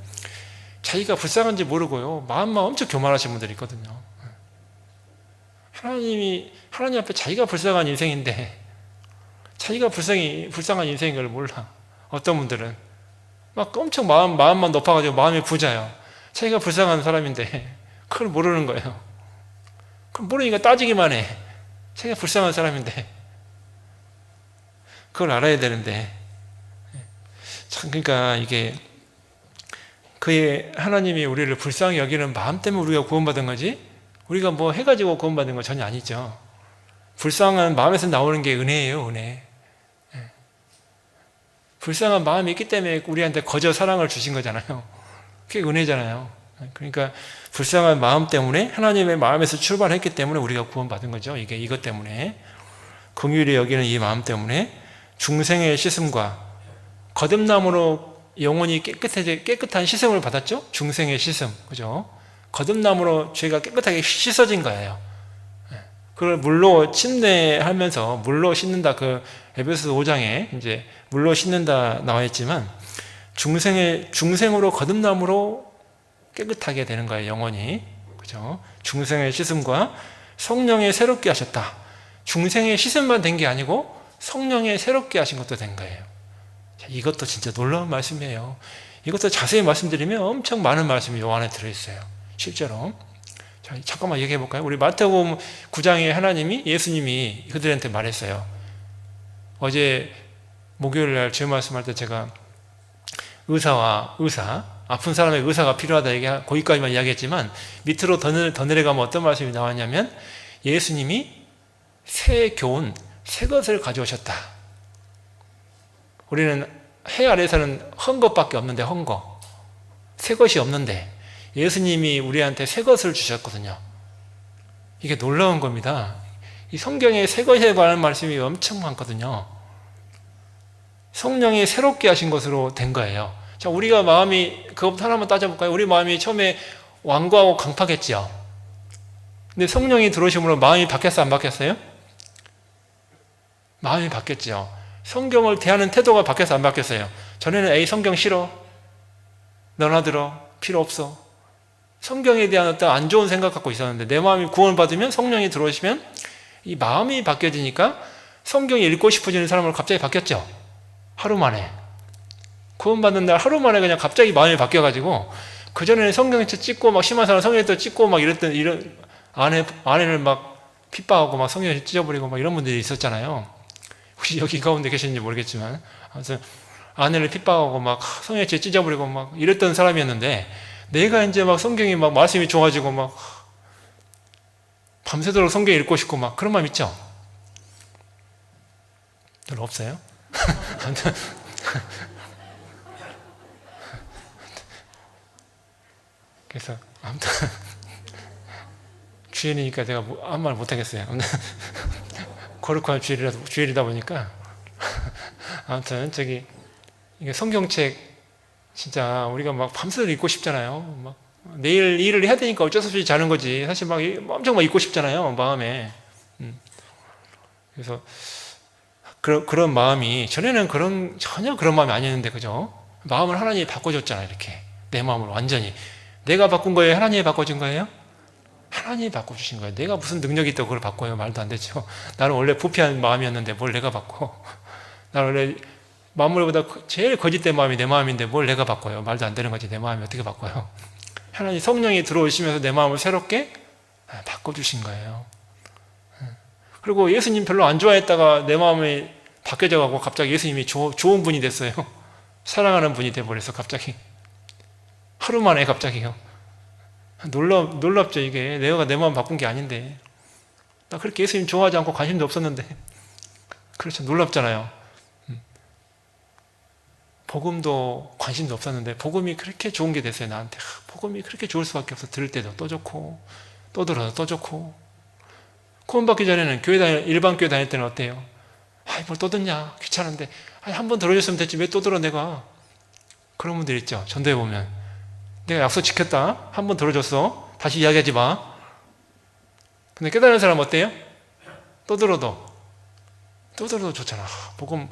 자기가 불쌍한지 모르고요, 마음만 엄청 교만하신 분들이 있거든요. 하나님 앞에 자기가 불쌍한 인생인데, 자기가 불쌍한 인생인 걸 몰라. 어떤 분들은 막 엄청 마음만 높아가지고 마음이 부자요. 자기가 불쌍한 사람인데 그걸 모르는 거예요. 그럼 모르니까 따지기만 해. 자기가 불쌍한 사람인데. 그걸 알아야 되는데, 참, 그러니까 이게 그의 하나님이 우리를 불쌍히 여기는 마음 때문에 우리가 구원받은 거지, 우리가 뭐 해가지고 구원받은 건 전혀 아니죠. 불쌍한 마음에서 나오는 게 은혜예요, 은혜. 불쌍한 마음이 있기 때문에 우리한테 거저 사랑을 주신 거잖아요. 그게 은혜잖아요. 그러니까 불쌍한 마음 때문에, 하나님의 마음에서 출발했기 때문에 우리가 구원받은 거죠. 이게 이것 때문에, 긍휼히 여기는 이 마음 때문에 중생의 씻음과 거듭남으로 영혼이 깨끗한 씻음을 받았죠. 중생의 씻음, 그죠? 거듭남으로 죄가 깨끗하게 씻어진 거예요. 그걸 물로 침례하면서 물로 씻는다. 그 에베소서 5장에 이제 물로 씻는다 나와 있지만, 중생으로 거듭남으로 깨끗하게 되는 거예요, 영혼이. 그죠? 중생의 씻음과 성령의 새롭게 하셨다. 중생의 씻음만 된 게 아니고 성령의 새롭게 하신 것도 된 거예요. 자, 이것도 진짜 놀라운 말씀이에요. 이것도 자세히 말씀드리면 엄청 많은 말씀이 요 안에 들어있어요. 실제로. 자, 잠깐만 얘기해 볼까요? 우리 마태복음 9장에 하나님이, 예수님이 그들한테 말했어요. 어제 목요일 날 주일 말씀할 때 제가 의사, 아픈 사람의 의사가 필요하다 거기까지만 이야기했지만, 밑으로 더 내려가면 어떤 말씀이 나왔냐면, 예수님이 새 교훈, 새 것을 가져오셨다. 우리는 해 아래서는 헌 것밖에 없는데, 헌 거, 새 것이 없는데 예수님이 우리한테 새 것을 주셨거든요. 이게 놀라운 겁니다. 이 성경에 새 것에 관한 말씀이 엄청 많거든요. 성령이 새롭게 하신 것으로 된 거예요. 자, 우리가 마음이, 그것부터 하나만 따져볼까요? 우리 마음이 처음에 완고하고 강팍했지요. 근데 성령이 들어오심으로 마음이 바뀌었어요, 안 바뀌었어요? 마음이 바뀌었죠. 성경을 대하는 태도가 바뀌었어요, 안 바뀌었어요? 전에는 에이, 성경 싫어, 너나 들어, 필요 없어, 성경에 대한 어떤 안 좋은 생각 갖고 있었는데, 내 마음이 구원받으면, 성령이 들어오시면 이 마음이 바뀌어지니까 성경 읽고 싶어지는 사람으로 갑자기 바뀌었죠. 하루 만에. 구원받는 날 하루 만에 그냥 갑자기 마음이 바뀌어가지고, 그전에는 성경책 찍고 막 심한 사람 성경책 찍고 막 이런 아내를 막 핍박하고 막 성경책 찢어버리고 막 이런 분들이 있었잖아요. 혹시 여기 가운데 계시는지 모르겠지만, 아무튼 아내를 핍박하고 막 성경책 찢어버리고 막 이랬던 사람이었는데, 내가 이제 막 성경이 막 말씀이 좋아지고 막 밤새도록 성경 읽고 싶고 막 그런 마음 있죠? 별로 없어요? 그래서 아무튼 주일이니까 제가 아무 말 못하겠어요. 거룩한 주일이다 보니까 아무튼 이게 성경책 진짜 우리가 막 밤새도록 읽고 싶잖아요. 막 내일 일을 해야 되니까 어쩔 수 없이 자는 거지. 사실 막 엄청 막 읽고 싶잖아요, 마음에. 그래서 그런 마음이, 전에는 전혀 그런 마음이 아니었는데, 그죠? 마음을 하나님이 바꿔줬잖아요, 이렇게. 내 마음을 완전히. 내가 바꾼 거예요? 하나님이 바꿔준 거예요? 하나님이 바꿔주신 거예요. 내가 무슨 능력이 있다고 그걸 바꿔요? 말도 안 되죠. 나는 원래 부패한 마음이었는데 뭘 내가 바꿔. 나는 원래 만물보다 제일 거짓된 마음이 내 마음인데 뭘 내가 바꿔요? 말도 안 되는 거지. 내 마음이 어떻게 바꿔요? 하나님 성령이 들어오시면서 내 마음을 새롭게 바꿔주신 거예요. 그리고 예수님 별로 안 좋아했다가 내 마음이 바뀌어져 가고 갑자기 예수님이 좋은 분이 됐어요. 사랑하는 분이 돼버려서 갑자기. 하루 만에 갑자기요. 놀랍죠, 이게. 내가 내 마음 바꾼 게 아닌데. 나 그렇게 예수님 좋아하지 않고 관심도 없었는데. 그렇죠. 놀랍잖아요. 복음도 관심도 없었는데 복음이 그렇게 좋은 게 됐어요, 나한테. 복음이 그렇게 좋을 수밖에 없어. 들을 때도 또 좋고 또 들어서 또 좋고. 구원받기 전에는 일반 교회 다닐 때는 어때요? 아이, 뭘 또 듣냐? 귀찮은데. 아니, 한 번 들어줬으면 됐지. 왜 또 들어, 내가? 그런 분들 있죠. 전도해 보면. 내가 약속 지켰다. 한 번 들어줬어. 다시 이야기하지 마. 근데 깨달은 사람 어때요? 또 들어도 좋잖아. 복음,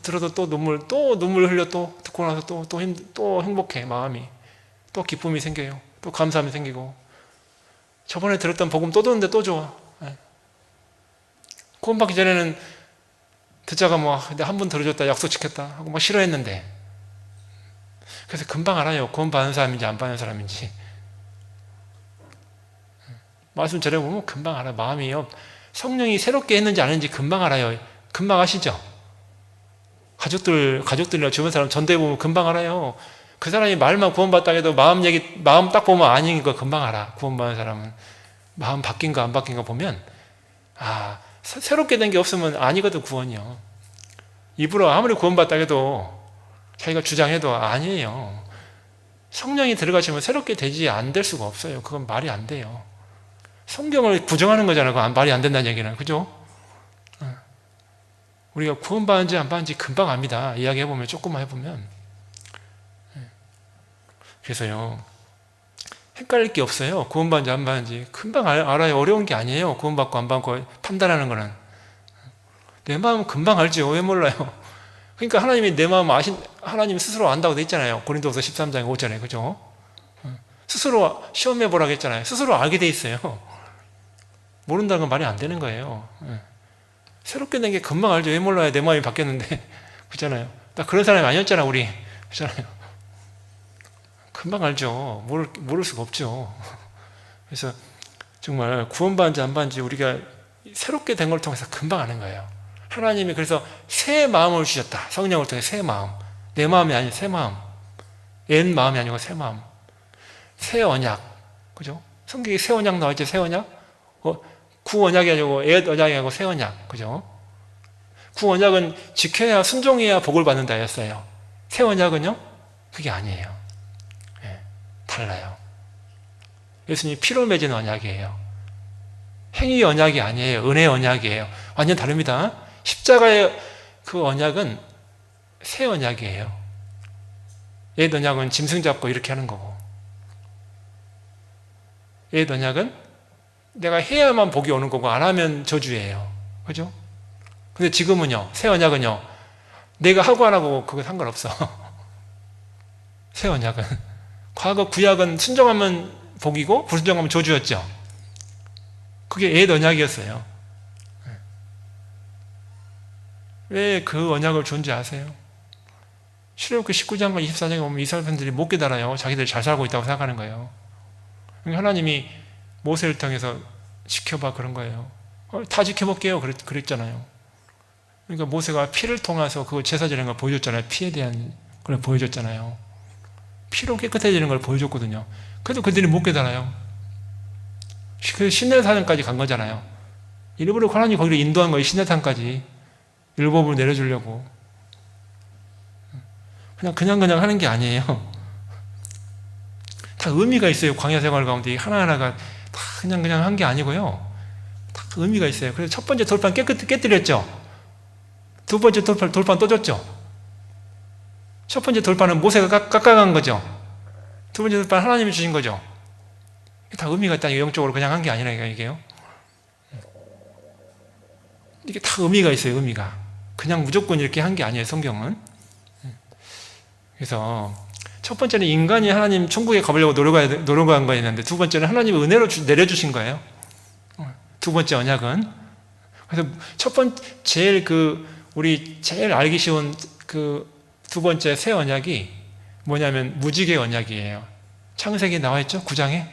들어도 또 눈물 흘려. 또 듣고 나서 또 행복해. 마음이. 또 기쁨이 생겨요. 또 감사함이 생기고. 저번에 들었던 복음 또 듣는데 또 좋아. 구원받기 전에는 듣자가 한 번 들어줬다, 약속 지켰다 하고 막 싫어했는데. 그래서 금방 알아요. 구원받은 사람인지 안 받는 사람인지. 말씀 전해보면 금방 알아요. 마음이요. 성령이 새롭게 했는지 안 했는지 금방 알아요. 금방 아시죠? 가족들이나 주변 사람 전도해보면 금방 알아요. 그 사람이 말만 구원받다 해도 마음 딱 보면 아닌 거 금방 알아. 구원받은 사람은. 마음 바뀐 거 안 바뀐 거 보면, 새롭게 된 게 없으면 아니거든, 구원이요. 입으로 아무리 구원받다 해도 자기가 주장해도 아니에요. 성령이 들어가시면 새롭게 되지 안 될 수가 없어요. 그건 말이 안 돼요. 성경을 부정하는 거잖아요. 그건 말이 안 된다는 얘기는. 그죠? 우리가 구원받은지 안 받은지 금방 압니다. 이야기해보면, 조금만 해보면. 그래서요, 헷갈릴 게 없어요. 구원받은지 안 받은지. 금방 알아요. 어려운 게 아니에요. 구원받고 안 받고 판단하는 거는. 내 마음은 금방 알죠. 왜 몰라요? 그러니까 하나님이 내 마음 하나님 스스로 안다고 돼 있잖아요. 고린도후서 13장에 5절에. 그죠? 스스로 시험해 보라고 했잖아요. 스스로 알게 돼 있어요. 모른다는 건 말이 안 되는 거예요. 새롭게 된 게 금방 알죠. 왜 몰라요? 내 마음이 바뀌었는데. 그렇잖아요. 나 그런 사람이 아니었잖아, 우리. 그렇잖아요. 금방 알죠. 모를 수가 없죠. 그래서 정말 구원받은지 안 받은지 우리가 새롭게 된 걸 통해서 금방 아는 거예요. 하나님이 그래서 새 마음을 주셨다. 성령을 통해 새 마음. 내 마음이 아닌 새 마음. 옛 마음이 아니고 새 마음. 새 언약. 그죠? 성경에 새 언약 나와있죠? 새 언약? 구 언약이 아니고 옛 언약이 아니고 새 언약. 그죠? 구 언약은 지켜야, 순종해야 복을 받는다 했어요. 새 언약은요? 그게 아니에요. 달라요. 예수님이 피로 맺은 언약이에요. 행위 언약이 아니에요. 은혜 언약이에요. 완전 다릅니다. 십자가의 그 언약은 새 언약이에요. 옛 언약은 짐승 잡고 이렇게 하는 거고, 옛 언약은 내가 해야만 복이 오는 거고 안 하면 저주예요. 그죠? 근데 지금은요, 새 언약은요, 내가 하고 안 하고 그거 상관없어. 새 언약은. 과거 구약은 순종하면 복이고 불순종하면 저주였죠. 그게 옛 언약이었어요. 왜 그 언약을 줬는지 아세요? 출애굽기 19장과 24장에 보면 이스라엘 사람들이 못 깨달아요. 자기들 잘 살고 있다고 생각하는 거예요. 하나님이 모세를 통해서 지켜봐, 그런 거예요. 다 지켜볼게요. 그랬잖아요. 그러니까 모세가 피를 통해서 그 제사 드리는 걸 보여줬잖아요. 피에 대한 걸 보여줬잖아요. 피로 깨끗해지는 걸 보여줬거든요. 그래도 그들이 못 깨달아요. 그래서 시내산까지 간 거잖아요. 일부러 하나님이 거기를 인도한 거예요. 시내산까지. 율법을 내려주려고. 그냥 하는 게 아니에요. 다 의미가 있어요. 광야 생활 가운데 하나하나가 다 그냥 한 게 아니고요. 다 의미가 있어요. 그래서 첫 번째 돌판 깨뜨렸죠. 두 번째 돌판 또 줬죠. 첫 번째 돌판은 모세가 깎아간 거죠. 두 번째 돌판 하나님이 주신 거죠. 다 의미가 있다. 영적으로 그냥 한 게 아니라니까, 이게요. 이게 다 의미가 있어요, 의미가. 그냥 무조건 이렇게 한 게 아니에요, 성경은. 그래서 첫 번째는 인간이 하나님 천국에 가보려고 노력한 거였는데, 두 번째는 하나님이 은혜로 내려주신 거예요. 두 번째 언약은. 그래서 첫 번째, 우리 제일 알기 쉬운 두 번째 새 언약이 뭐냐면 무지개 언약이에요. 창세기에 나와 있죠? 9장에.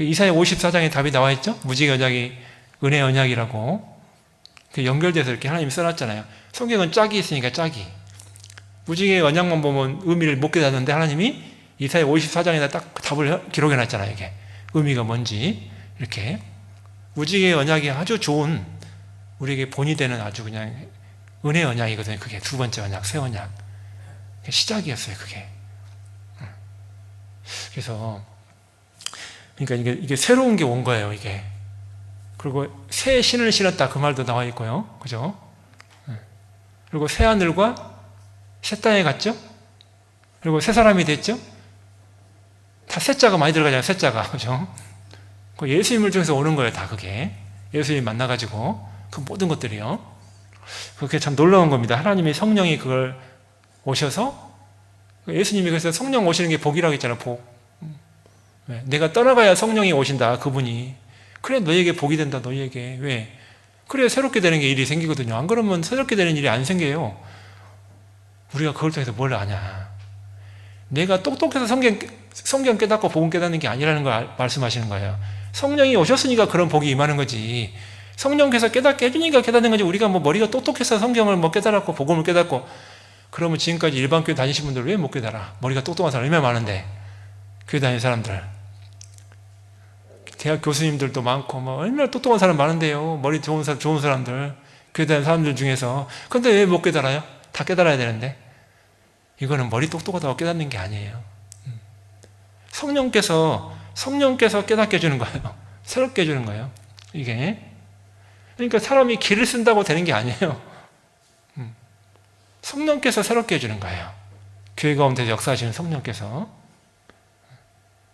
이사야 54장에 답이 나와 있죠? 무지개 언약이 은혜 언약이라고. 연결돼서 이렇게 하나님이 써놨잖아요. 성경은 짝이 있으니까 짝이. 무지개 언약만 보면 의미를 못 깨닫는데 하나님이 이사야 54장에다 딱 답을 기록해놨잖아요. 이게 의미가 뭔지. 이렇게 무지개 언약이 아주 좋은, 우리에게 본이 되는 아주 그냥 은혜 언약이거든요. 그게 두 번째 언약, 새 언약. 시작이었어요, 그게. 그래서 그러니까 이게 새로운 게 온 거예요, 이게. 그리고 새 신을 신었다, 그 말도 나와 있고요. 그죠? 그리고 새 하늘과 새 땅에 갔죠? 그리고 새 사람이 됐죠? 다 새자가 많이 들어가잖아요, 새자가. 그죠? 그 예수님을 통해서 오는 거예요, 다 그게. 예수님 만나가지고. 그 모든 것들이요. 그게 참 놀라운 겁니다. 하나님이 성령이 그걸 오셔서, 예수님이 그래서 성령 오시는 게 복이라고 했잖아요, 복. 내가 떠나가야 성령이 오신다, 그분이. 그래, 너에게 복이 된다, 너에게. 왜? 그래야 새롭게 되는 게 일이 생기거든요. 안 그러면 새롭게 되는 일이 안 생겨요. 우리가 그걸 통해서 뭘 아냐. 내가 똑똑해서 성경 깨닫고 복음 깨닫는 게 아니라는 걸 말씀하시는 거예요. 성령이 오셨으니까 그런 복이 임하는 거지. 성령께서 깨닫게 해주니까 깨닫는 거지. 우리가 뭐 머리가 똑똑해서 성경을 뭐 깨달았고 복음을 깨닫고, 그러면 지금까지 일반 교회 다니신 분들 왜 못 깨달아? 머리가 똑똑한 사람 얼마나 많은데. 교회 다니는 사람들. 대학 교수님들도 많고, 뭐, 얼마나 똑똑한 사람 많은데요. 머리 좋은 사람들. 교회 다니는 사람들 중에서. 근데 왜 못 깨달아요? 다 깨달아야 되는데. 이거는 머리 똑똑하다고 깨닫는 게 아니에요. 성령께서 깨닫게 해주는 거예요. 새롭게 해주는 거예요. 이게. 그러니까 사람이 길을 쓴다고 되는 게 아니에요. 성령께서 새롭게 해주는 거예요. 교회 가운데 역사하시는 성령께서.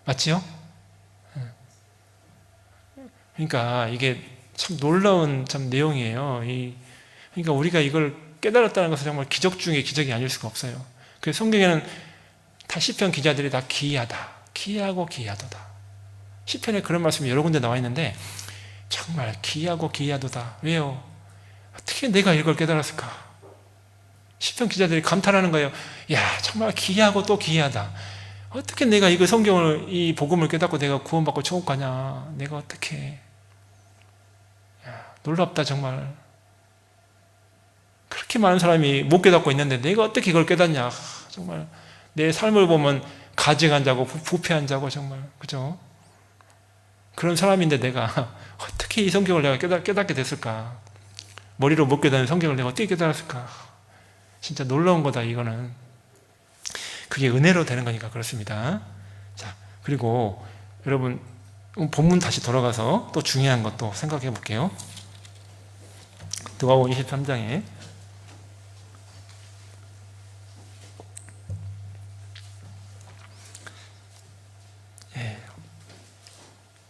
맞지요? 그러니까 이게 참 놀라운 참 내용이에요. 그러니까 우리가 이걸 깨달았다는 것은 정말 기적 중에 기적이 아닐 수가 없어요. 그래서 성경에는 다 시편 기자들이 다 기이하다, 기이하고 기이하도다. 시편에 그런 말씀이 여러 군데 나와 있는데 정말 기이하고 기이하도다. 왜요? 어떻게 내가 이걸 깨달았을까? 시편 기자들이 감탄하는 거예요. 야, 정말 기이하고 또 기이하다. 어떻게 내가 이거 성경을, 이 복음을 깨닫고 내가 구원받고 천국 가냐? 내가 어떻게? 야, 놀랍다 정말. 그렇게 많은 사람이 못 깨닫고 있는데 내가 어떻게 이걸 깨닫냐? 정말 내 삶을 보면 가증한 자고 부패한 자고 정말, 그죠? 그런 사람인데 내가 어떻게 이 성경을 내가 깨닫게 됐을까? 머리로 못 깨닫는 성경을 내가 어떻게 깨달았을까? 진짜 놀라운 거다, 이거는. 그게 은혜로 되는 거니까 그렇습니다. 자, 그리고 여러분 본문 다시 돌아가서 또 중요한 것도 생각해 볼게요. 누가복음 23장에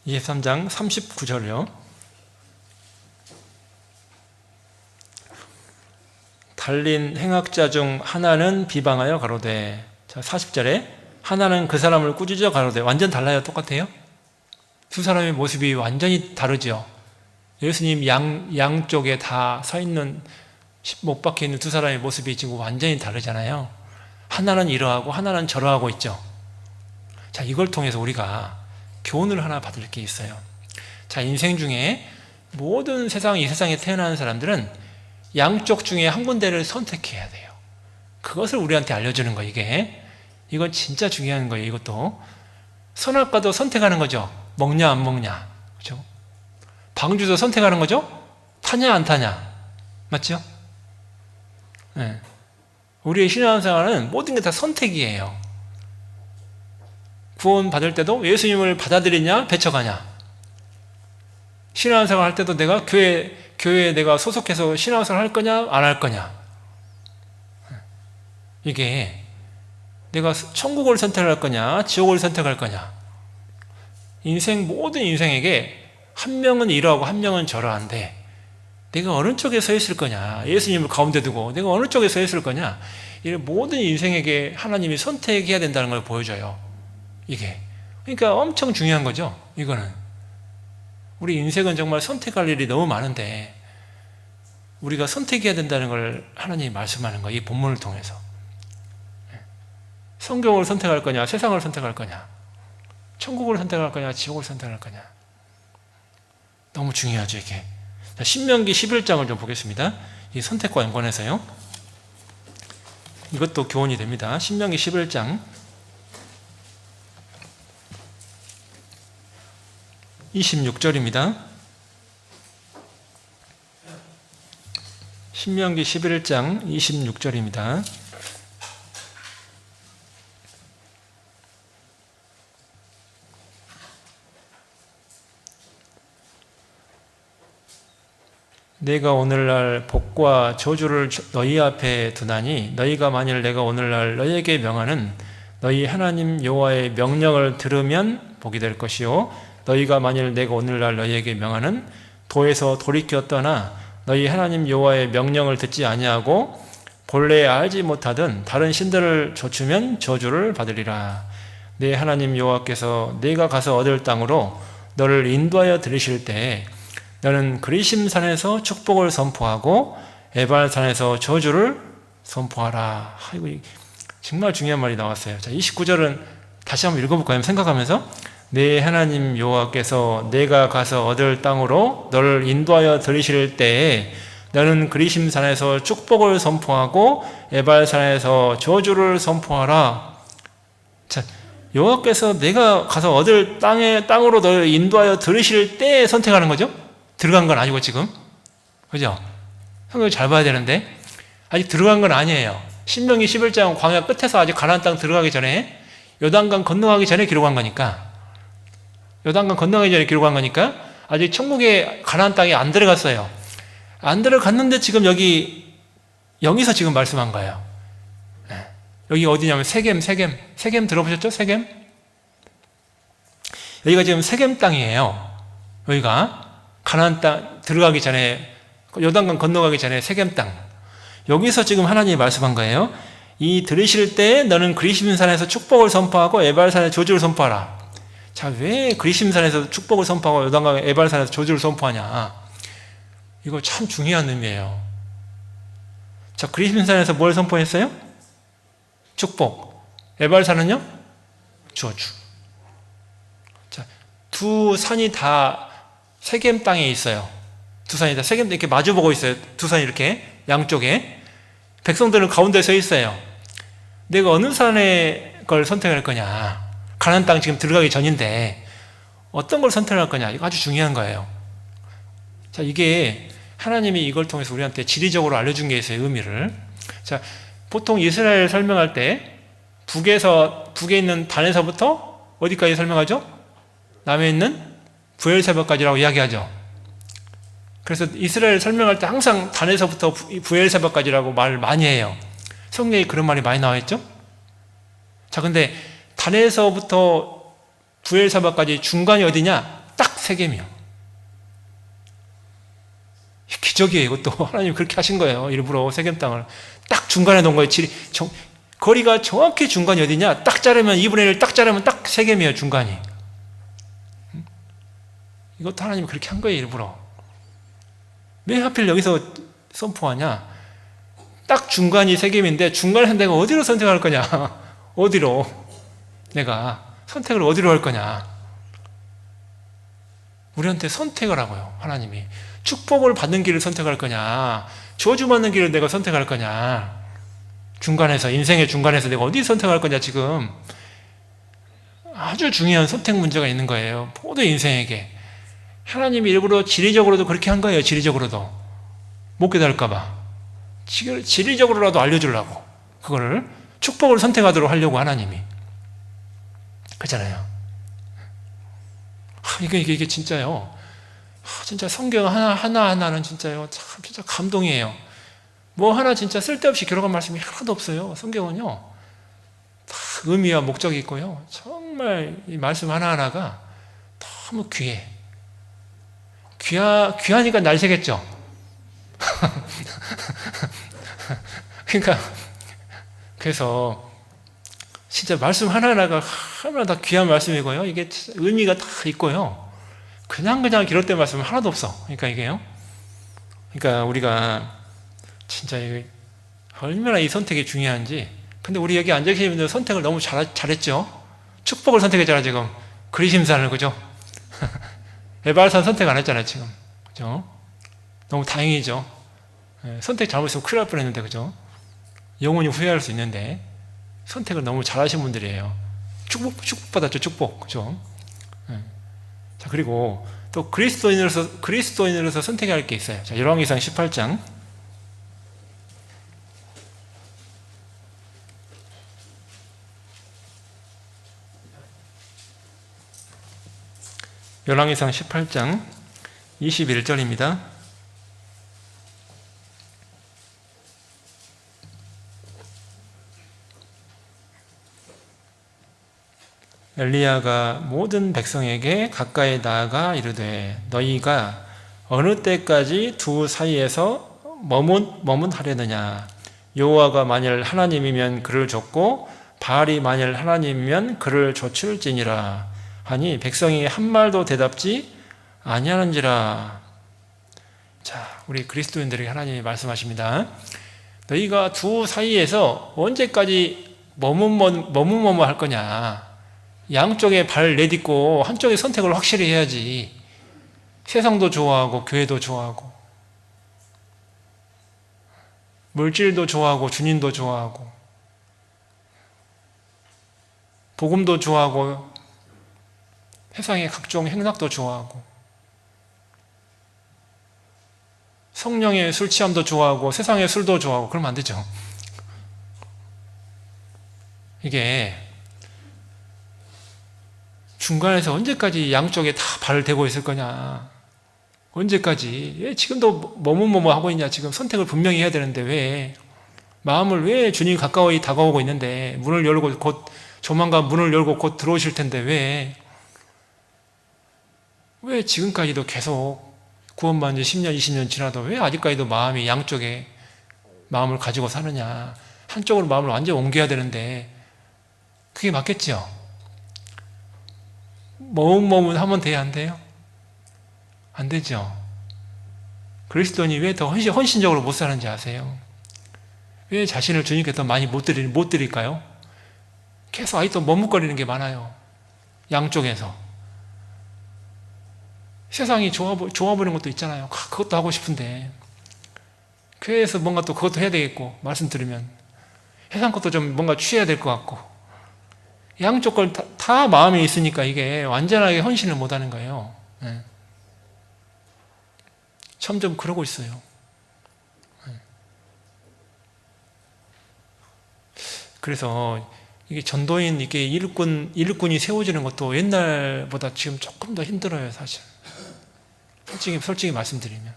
23장 39절이요. 달린 행악자 중 하나는 비방하여 가로되, 자 40절에 하나는 그 사람을 꾸짖어 가로되. 완전 달라요? 똑같아요? 두 사람의 모습이 완전히 다르죠. 예수님 양쪽에 다 서 있는, 못 박혀 있는 두 사람의 모습이 지금 완전히 다르잖아요. 하나는 이러하고 하나는 저러하고 있죠. 자, 이걸 통해서 우리가 교훈을 하나 받을 게 있어요. 자, 인생 중에 모든 이 세상에 태어나는 사람들은 양쪽 중에 한 군데를 선택해야 돼요. 그것을 우리한테 알려주는 거, 이건 진짜 중요한 거예요. 이것도 선악과도 선택하는 거죠. 먹냐 안 먹냐, 그렇죠? 방주도 선택하는 거죠. 타냐 안 타냐, 맞죠? 네. 우리의 신앙생활은 모든 게 다 선택이에요. 구원 받을 때도 예수님을 받아들이냐 배척하냐, 신앙생활 할 때도 내가 교회에 내가 소속해서 신앙생활 할 거냐 안 할 거냐, 이게 내가 천국을 선택할 거냐 지옥을 선택할 거냐. 모든 인생에게 한 명은 이러하고 한 명은 저러한데 내가 어느 쪽에 서 있을 거냐, 예수님을 가운데 두고 내가 어느 쪽에 서 있을 거냐, 모든 인생에게 하나님이 선택해야 된다는 걸 보여줘요. 그러니까 엄청 중요한 거죠. 이거는 우리 인생은 정말 선택할 일이 너무 많은데 우리가 선택해야 된다는 걸 하나님이 말씀하는 거예요. 이 본문을 통해서. 성경을 선택할 거냐 세상을 선택할 거냐, 천국을 선택할 거냐 지옥을 선택할 거냐. 너무 중요하죠, 이게. 자, 신명기 11장을 좀 보겠습니다. 이 선택과 연관해서요. 이것도 교훈이 됩니다. 신명기 11장 26절입니다. 신명기 11장 26절입니다. 내가 오늘날 복과 저주를 너희 앞에 두나니 너희가 만일 내가 오늘날 너희에게 명하는 너희 하나님 여호와의 명령을 들으면 복이 될 것이요 너희가 만일 내가 오늘날 너희에게 명하는 도에서 돌이켜 떠나 너희 하나님 여호와의 명령을 듣지 아니하고 본래 알지 못하던 다른 신들을 좇으면 저주를 받으리라. 내 하나님 여호와께서 내가 가서 얻을 땅으로 너를 인도하여 들이실 때에 너는 그리심산에서 축복을 선포하고 에발산에서 저주를 선포하라. 이거 정말 중요한 말이 나왔어요. 자, 29절은 다시 한번 읽어볼까요? 생각하면서 내 하나님 여호와께서 내가 가서 얻을 땅으로 너를 인도하여 들이실 때에 너는 그리심산에서 축복을 선포하고 에발산에서 저주를 선포하라. 자, 여호와께서 내가 가서 얻을 땅으로 너를 인도하여 들이실 때에 선택하는 거죠? 들어간 건 아니고 지금. 그죠? 성경 잘 봐야 되는데 아직 들어간 건 아니에요. 신명기 11장 광야 끝에서 아직 가나안 땅 들어가기 전에 요단강 건너가기 전에 기록한 거니까 요단강 건너가기 전에 기록한 거니까 아직 천국의 가나안 땅에 안 들어갔어요. 안 들어갔는데 지금 여기서 지금 말씀한 거예요. 여기 어디냐면 세겜 들어보셨죠? 세겜? 여기가 지금 세겜 땅이에요. 여기가 가나안 땅 들어가기 전에 요단강 건너가기 전에 세겜 땅. 여기서 지금 하나님이 말씀한 거예요. 이 들으실 때 너는 그리심산에서 축복을 선포하고 에발산에서 저주를 선포하라. 자, 왜 그리심산에서 축복을 선포하고 요단강 에발산에서 저주를 선포하냐? 이거 참 중요한 의미예요. 자, 그리심산에서 뭘 선포했어요? 축복. 에발산은요? 저주. 자, 두 산이 다 세겜 땅에 있어요. 두 산이 다 세겜 땅에 이렇게 마주보고 있어요. 두 산이 이렇게 양쪽에. 백성들은 가운데 서 있어요. 내가 어느 산의 걸 선택할 거냐? 가나안 땅 지금 들어가기 전인데 어떤 걸 선택할 거냐? 이거 아주 중요한 거예요. 자, 이게 하나님이 이걸 통해서 우리한테 지리적으로 알려준 게 있어요. 의미를. 자, 보통 이스라엘 설명할 때 북에 있는 단에서부터 어디까지 설명하죠? 남에 있는 부엘세바까지라고 이야기하죠. 그래서 이스라엘 설명할 때 항상 단에서부터 부엘세바까지라고 말을 많이 해요. 성경에 그런 말이 많이 나와 있죠. 자, 근데 단에서부터 부엘세바까지 중간이 어디냐? 딱 세겜이요. 기적이에요. 이것도 하나님 그렇게 하신 거예요. 일부러 세겜 땅을 딱 중간에 놓은 거예요. 거리가 정확히 중간이 어디냐? 딱 자르면 2분의 1 딱 자르면 딱 세겜이에요. 중간이. 이것도 하나님이 그렇게 한 거예요. 일부러. 왜 하필 여기서 선포하냐? 딱 중간이 세겜인데 중간에서 내가 어디로 선택할 거냐? 어디로? 내가 선택을 어디로 할 거냐? 우리한테 선택을 하고요. 하나님이. 축복을 받는 길을 선택할 거냐? 저주받는 길을 내가 선택할 거냐? 중간에서, 인생의 중간에서 내가 어디 선택할 거냐? 지금 아주 중요한 선택 문제가 있는 거예요. 모든 인생에게. 하나님이 일부러 지리적으로도 그렇게 한 거예요. 지리적으로도. 못 깨달을까봐. 지리적으로라도 알려주려고. 그거를 축복을 선택하도록 하려고 하나님이. 그렇잖아요. 이게 진짜요. 진짜 성경 하나하나는 진짜요. 참, 진짜 감동이에요. 뭐 하나 진짜 쓸데없이 기록한 말씀이 하나도 없어요. 성경은요. 다 의미와 목적이 있고요. 정말 이 말씀 하나하나가 너무 귀해. 귀하니까 날 새겠죠? 그러니까, 그래서, 진짜 말씀 하나하나가 다 귀한 말씀이고요. 이게 의미가 다 있고요. 그냥 기록된 말씀은 하나도 없어. 그러니까 이게요. 그러니까 우리가 진짜 얼마나 이 선택이 중요한지. 근데 우리 여기 앉아 계신 분들 선택을 너무 잘했죠? 축복을 선택했잖아, 지금. 그리심산을, 그죠? 에발산 선택 안 했잖아요, 지금. 그죠? 너무 다행이죠. 선택 잘못했으면 큰일 날 뻔했는데, 그죠? 영원히 후회할 수 있는데, 선택을 너무 잘하신 분들이에요. 축복 받았죠, 축복. 그죠? 자, 그리고 또 그리스도인으로서 선택해야 할 게 있어요. 자, 열왕기상 18장. 열왕기상 18장 21절입니다. 엘리야가 모든 백성에게 가까이 나아가 이르되 너희가 어느 때까지 두 사이에서 머문하려느냐. 여호와가 만일 하나님이면 그를 좇고 바알이 만일 하나님이면 그를 좇을지니라 하니 백성이 한 말도 대답지 아니하는지라. 자, 우리 그리스도인들에게 하나님이 말씀하십니다. 너희가 두 사이에서 언제까지 머뭇할 거냐. 양쪽에 발 내딛고 한쪽의 선택을 확실히 해야지. 세상도 좋아하고 교회도 좋아하고 물질도 좋아하고 주님도 좋아하고 복음도 좋아하고 세상의 각종 행락도 좋아하고 성령의 술 취함도 좋아하고 세상의 술도 좋아하고 그러면 안 되죠. 이게 중간에서 언제까지 양쪽에 다 발을 대고 있을 거냐. 언제까지? 왜 지금도 머뭇머뭇하고 있냐. 지금 선택을 분명히 해야 되는데 왜 마음을 왜 주님 가까이 다가오고 있는데 문을 열고 곧 조만간 문을 열고 곧 들어오실 텐데 왜 지금까지도 계속 구원받은 지 10년 20년 지나도 왜 아직까지도 마음이 양쪽에 마음을 가지고 사느냐. 한쪽으로 마음을 완전히 옮겨야 되는데 그게 맞겠죠? 머뭇머뭇하면 돼야 안 돼요? 안 되죠. 그리스도인이 왜 더 헌신적으로 못 사는지 아세요? 왜 자신을 주님께 더 많이 못 드릴까요? 계속 아직도 머뭇거리는 게 많아요. 양쪽에서. 세상이 좋아 보이는 것도 있잖아요. 그것도 하고 싶은데 교회에서 뭔가 또 그것도 해야 되겠고 말씀 들으면 세상 것도 좀 뭔가 취해야 될 것 같고 양쪽 걸 다 마음에 있으니까 이게 완전하게 헌신을 못 하는 거예요. 네. 점점 그러고 있어요. 그래서 이게 전도인, 이게 일꾼이 세워지는 것도 옛날보다 지금 조금 더 힘들어요, 사실. 솔직히 말씀드리면.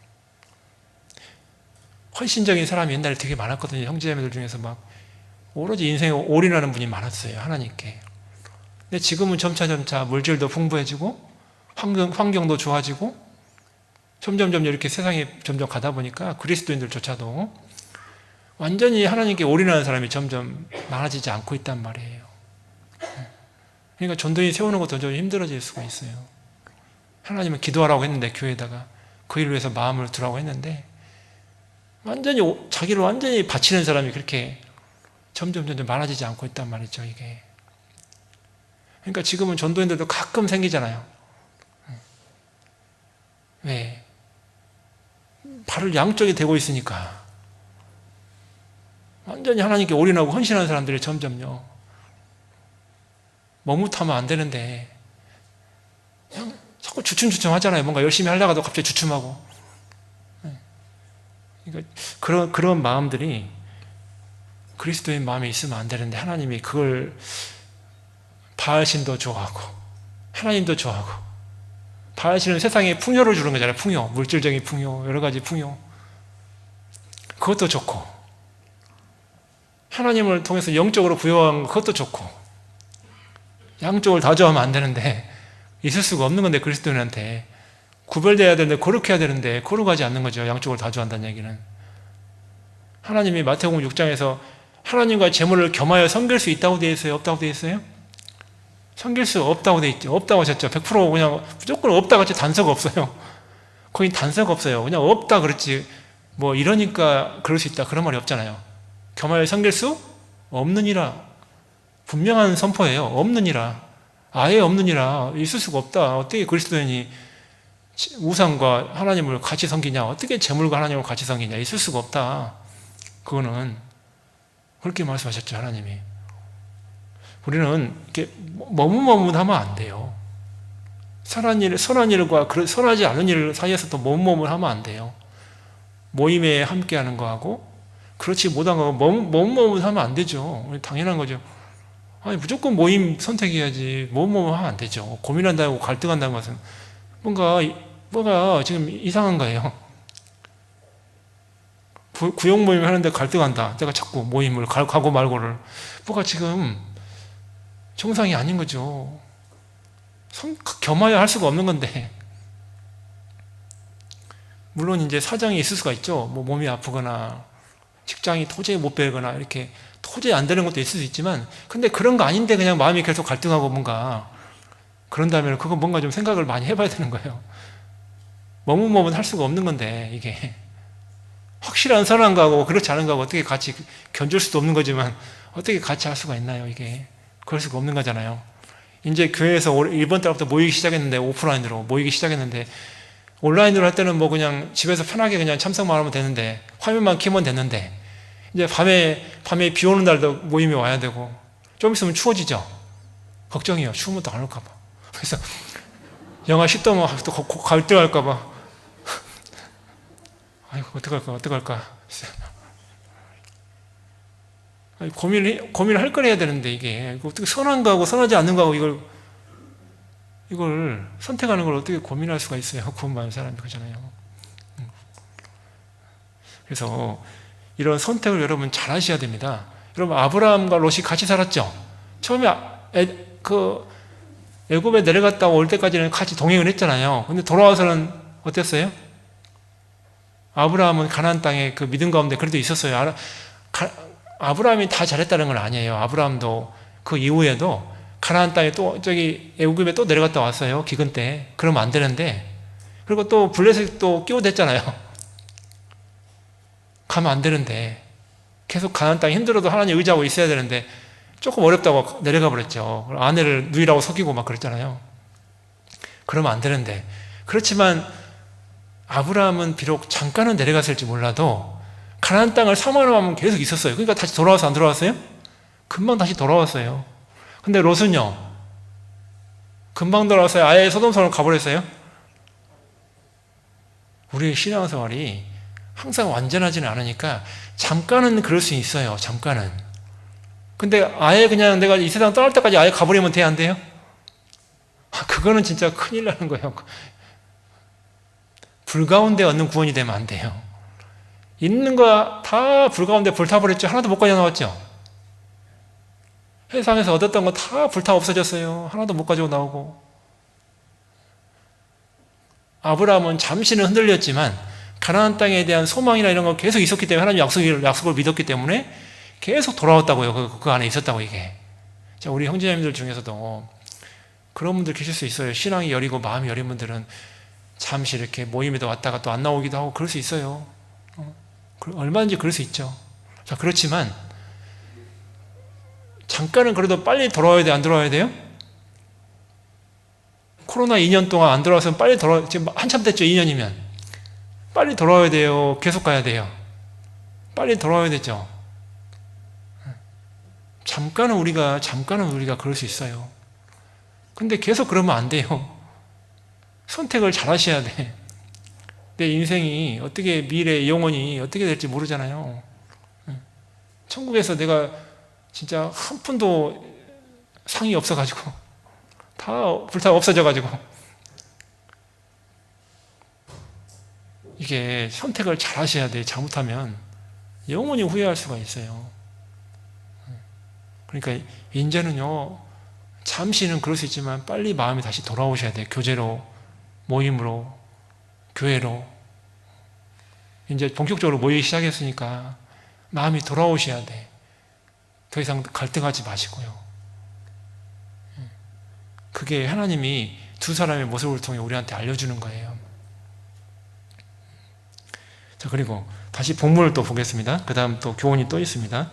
헌신적인 사람이 옛날에 되게 많았거든요. 형제자매들 중에서 막 오로지 인생에 올인하는 분이 많았어요, 하나님께. 근데 지금은 점차 물질도 풍부해지고 환경도 좋아지고 점점 이렇게 세상에 점점 가다 보니까 그리스도인들조차도 완전히 하나님께 올인하는 사람이 점점 많아지지 않고 있단 말이에요. 그러니까 전도인 세우는 것도 좀 힘들어질 수가 있어요. 하나님은 기도하라고 했는데 교회에다가 그 일을 위해서 마음을 두라고 했는데 완전히 자기를 완전히 바치는 사람이 그렇게 점점 많아지지 않고 있단 말이죠, 이게. 그러니까 지금은 전도인들도 가끔 생기잖아요. 왜? 발을 양쪽에 대고 있으니까 완전히 하나님께 올인하고 헌신하는 사람들이 점점요 머뭇하면 안 되는데 그냥 자꾸 주춤주춤 하잖아요. 뭔가 열심히 하려가도 갑자기 주춤하고. 그러니까 그런 마음들이 그리스도인 마음에 있으면 안 되는데 하나님이 그걸 바알신도 좋아하고 하나님도 좋아하고 바알신은 세상에 풍요를 주는 거잖아요. 풍요, 물질적인 풍요, 여러 가지 풍요. 그것도 좋고 하나님을 통해서 영적으로 부여한 그것도 좋고 양쪽을 다 좋아하면 안 되는데 있을 수가 없는 건데 그리스도인한테 구별돼야 되는데 거룩해야 되는데 거룩하지 않는 거죠. 양쪽을 다 좋아한다는 얘기는. 하나님이 마태복음 6장에서 하나님과 재물을 겸하여 섬길 수 있다고 되어 있어요? 없다고 되어 있어요? 섬길 수 없다고 되어 있죠. 없다고 하셨죠. 100% 그냥 무조건 없다 같이 단서가 없어요. 거기 단서가 없어요. 그냥 없다 그렇지 뭐 이러니까 그럴 수 있다 그런 말이 없잖아요. 겸하여 섬길 수 없느니라. 분명한 선포예요. 없느니라. 아예 없느니라. 있을 수가 없다. 어떻게 그리스도인이 우상과 하나님을 같이 섬기냐? 어떻게 재물과 하나님을 같이 섬기냐? 있을 수가 없다. 그거는 그렇게 말씀하셨죠, 하나님이. 우리는 이렇게 머뭇머뭇하면 안 돼요. 선한 일과 선하지 않은 일 사이에서 또 머뭇머뭇하면 안 돼요. 모임에 함께하는 거하고 그렇지 못한 거하고 머뭇머뭇하면 안 되죠. 당연한 거죠. 아니 무조건 모임 선택해야지. 머뭇머뭇하면 안 되죠. 고민한다고 갈등한다는 것은 뭐가 지금 이상한 거예요. 구역 모임 하는데 갈등한다. 내가 자꾸 모임을 가고 말고를 뭐가 지금 정상이 아닌 거죠. 겸하여 할 수가 없는 건데. 물론 이제 사정이 있을 수가 있죠. 뭐 몸이 아프거나 직장이 도저히 못 배우거나 이렇게 도저히 안 되는 것도 있을 수 있지만, 근데 그런 거 아닌데 그냥 마음이 계속 갈등하고 뭔가 그런다면 그거 뭔가 좀 생각을 많이 해봐야 되는 거예요. 머뭇머뭇 할 수가 없는 건데, 이게 확실한 선한 거하고 그렇지 않은 거하고 어떻게 같이 견줄 수도 없는 거지만 어떻게 같이 할 수가 있나요? 이게 그럴 수가 없는 거잖아요. 이제 교회에서 이번 달부터 모이기 시작했는데, 오프라인으로 모이기 시작했는데, 온라인으로 할 때는 뭐 그냥 집에서 편하게 그냥 참석만 하면 되는데, 화면만 켜면 됐는데, 이제 밤에 비 오는 날도 모임이 와야 되고, 좀 있으면 추워지죠? 걱정이에요. 추우면 또 안 올까봐. 그래서 영하 10도면 또 갈등할까봐. 아이고, 어떡할까. 고민을 할 걸 해야 되는데, 이게 어떻게 선한 거하고 선하지 않는 거하고 이걸 선택하는 걸 어떻게 고민할 수가 있어요? 구원받은 사람이. 그잖아요. 그래서 이런 선택을 여러분 잘 하셔야 됩니다. 여러분, 아브라함과 롯이 같이 살았죠? 처음에 애굽에 내려갔다 올 때까지는 같이 동행을 했잖아요. 근데 돌아와서는 어땠어요? 아브라함은 가나안 땅에 그 믿음 가운데 그래도 있었어요. 아브라함이 다 잘했다는 건 아니에요. 아브라함도 그 이후에도 가나안 땅에 또 저기 애굽에 또 내려갔다 왔어요. 기근 때. 그러면 안 되는데, 그리고 또 블레셋 또 끼워댔잖아요. 가면 안 되는데, 계속 가나안 땅이 힘들어도 하나님 의지하고 있어야 되는데 조금 어렵다고 내려가 버렸죠. 아내를 누이라고 속이고 막 그랬잖아요. 그러면 안 되는데, 그렇지만 아브라함은 비록 잠깐은 내려갔을지 몰라도 가나안 땅을 사모하면 계속 있었어요. 그러니까 다시 돌아와서 안 돌아왔어요? 금방 다시 돌아왔어요. 근데 롯은요, 금방 돌아왔어요? 아예 소돔성으로 가버렸어요? 우리의 신앙생활이 항상 완전하지는 않으니까 잠깐은 그럴 수 있어요. 잠깐은. 근데 아예 그냥 내가 이 세상 떠날 때까지 아예 가버리면 돼야 안 돼요? 그거는 진짜 큰일 나는 거예요. 불 가운데 얻는 구원이 되면 안 돼요. 있는 거 다 불 가운데 불타버렸죠. 하나도 못 가져 나왔죠. 세상에서 얻었던 거 다 불타 없어졌어요. 하나도 못 가지고 나오고. 아브라함은 잠시는 흔들렸지만 가나안 땅에 대한 소망이나 이런 거 계속 있었기 때문에, 하나님 약속을 믿었기 때문에 계속 돌아왔다고요. 그 안에 있었다고, 이게. 자, 우리 형제자매들 중에서도 그런 분들 계실 수 있어요. 신앙이 여리고 마음이 여린 분들은 잠시 이렇게 모임에도 왔다가 또 안 나오기도 하고 그럴 수 있어요. 얼마든지 그럴 수 있죠. 자, 그렇지만 잠깐은 그래도 빨리 돌아와야 돼요? 안 돌아와야 돼요? 코로나 2년 동안 안 돌아와서 빨리 지금 한참 됐죠? 2년이면. 빨리 돌아와야 돼요? 계속 가야 돼요? 빨리 돌아와야 되죠? 잠깐은 우리가 그럴 수 있어요. 근데 계속 그러면 안 돼요. 선택을 잘 하셔야 돼. 내 인생이 어떻게, 미래 영혼이 어떻게 될지 모르잖아요. 천국에서 내가 진짜 한 푼도 상이 없어가지고 다 불타 없어져가지고, 이게 선택을 잘 하셔야 돼요. 잘못하면 영원히 후회할 수가 있어요. 그러니까 이제는요, 잠시는 그럴 수 있지만 빨리 마음이 다시 돌아오셔야 돼요. 교제로, 모임으로, 교회로. 이제 본격적으로 모이기 시작했으니까 마음이 돌아오셔야 돼. 더 이상 갈등하지 마시고요. 그게 하나님이 두 사람의 모습을 통해 우리한테 알려주는 거예요. 자, 그리고 다시 본문을 또 보겠습니다. 그 다음 또 교훈이 또 있습니다.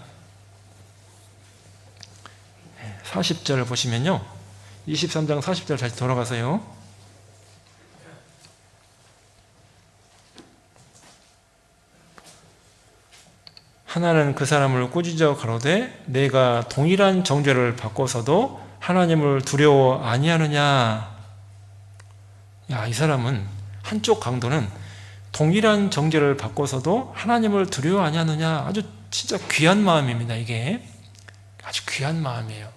40절을 보시면요, 23장 40절 다시 돌아가세요. 하나는 그 사람을 꾸짖어 가로되 내가 동일한 정죄를 받고서도 하나님을 두려워 아니하느냐. 야, 이 사람은, 한쪽 강도는 동일한 정죄를 받고서도 하나님을 두려워 아니하느냐. 아주 진짜 귀한 마음입니다. 이게 아주 귀한 마음이에요.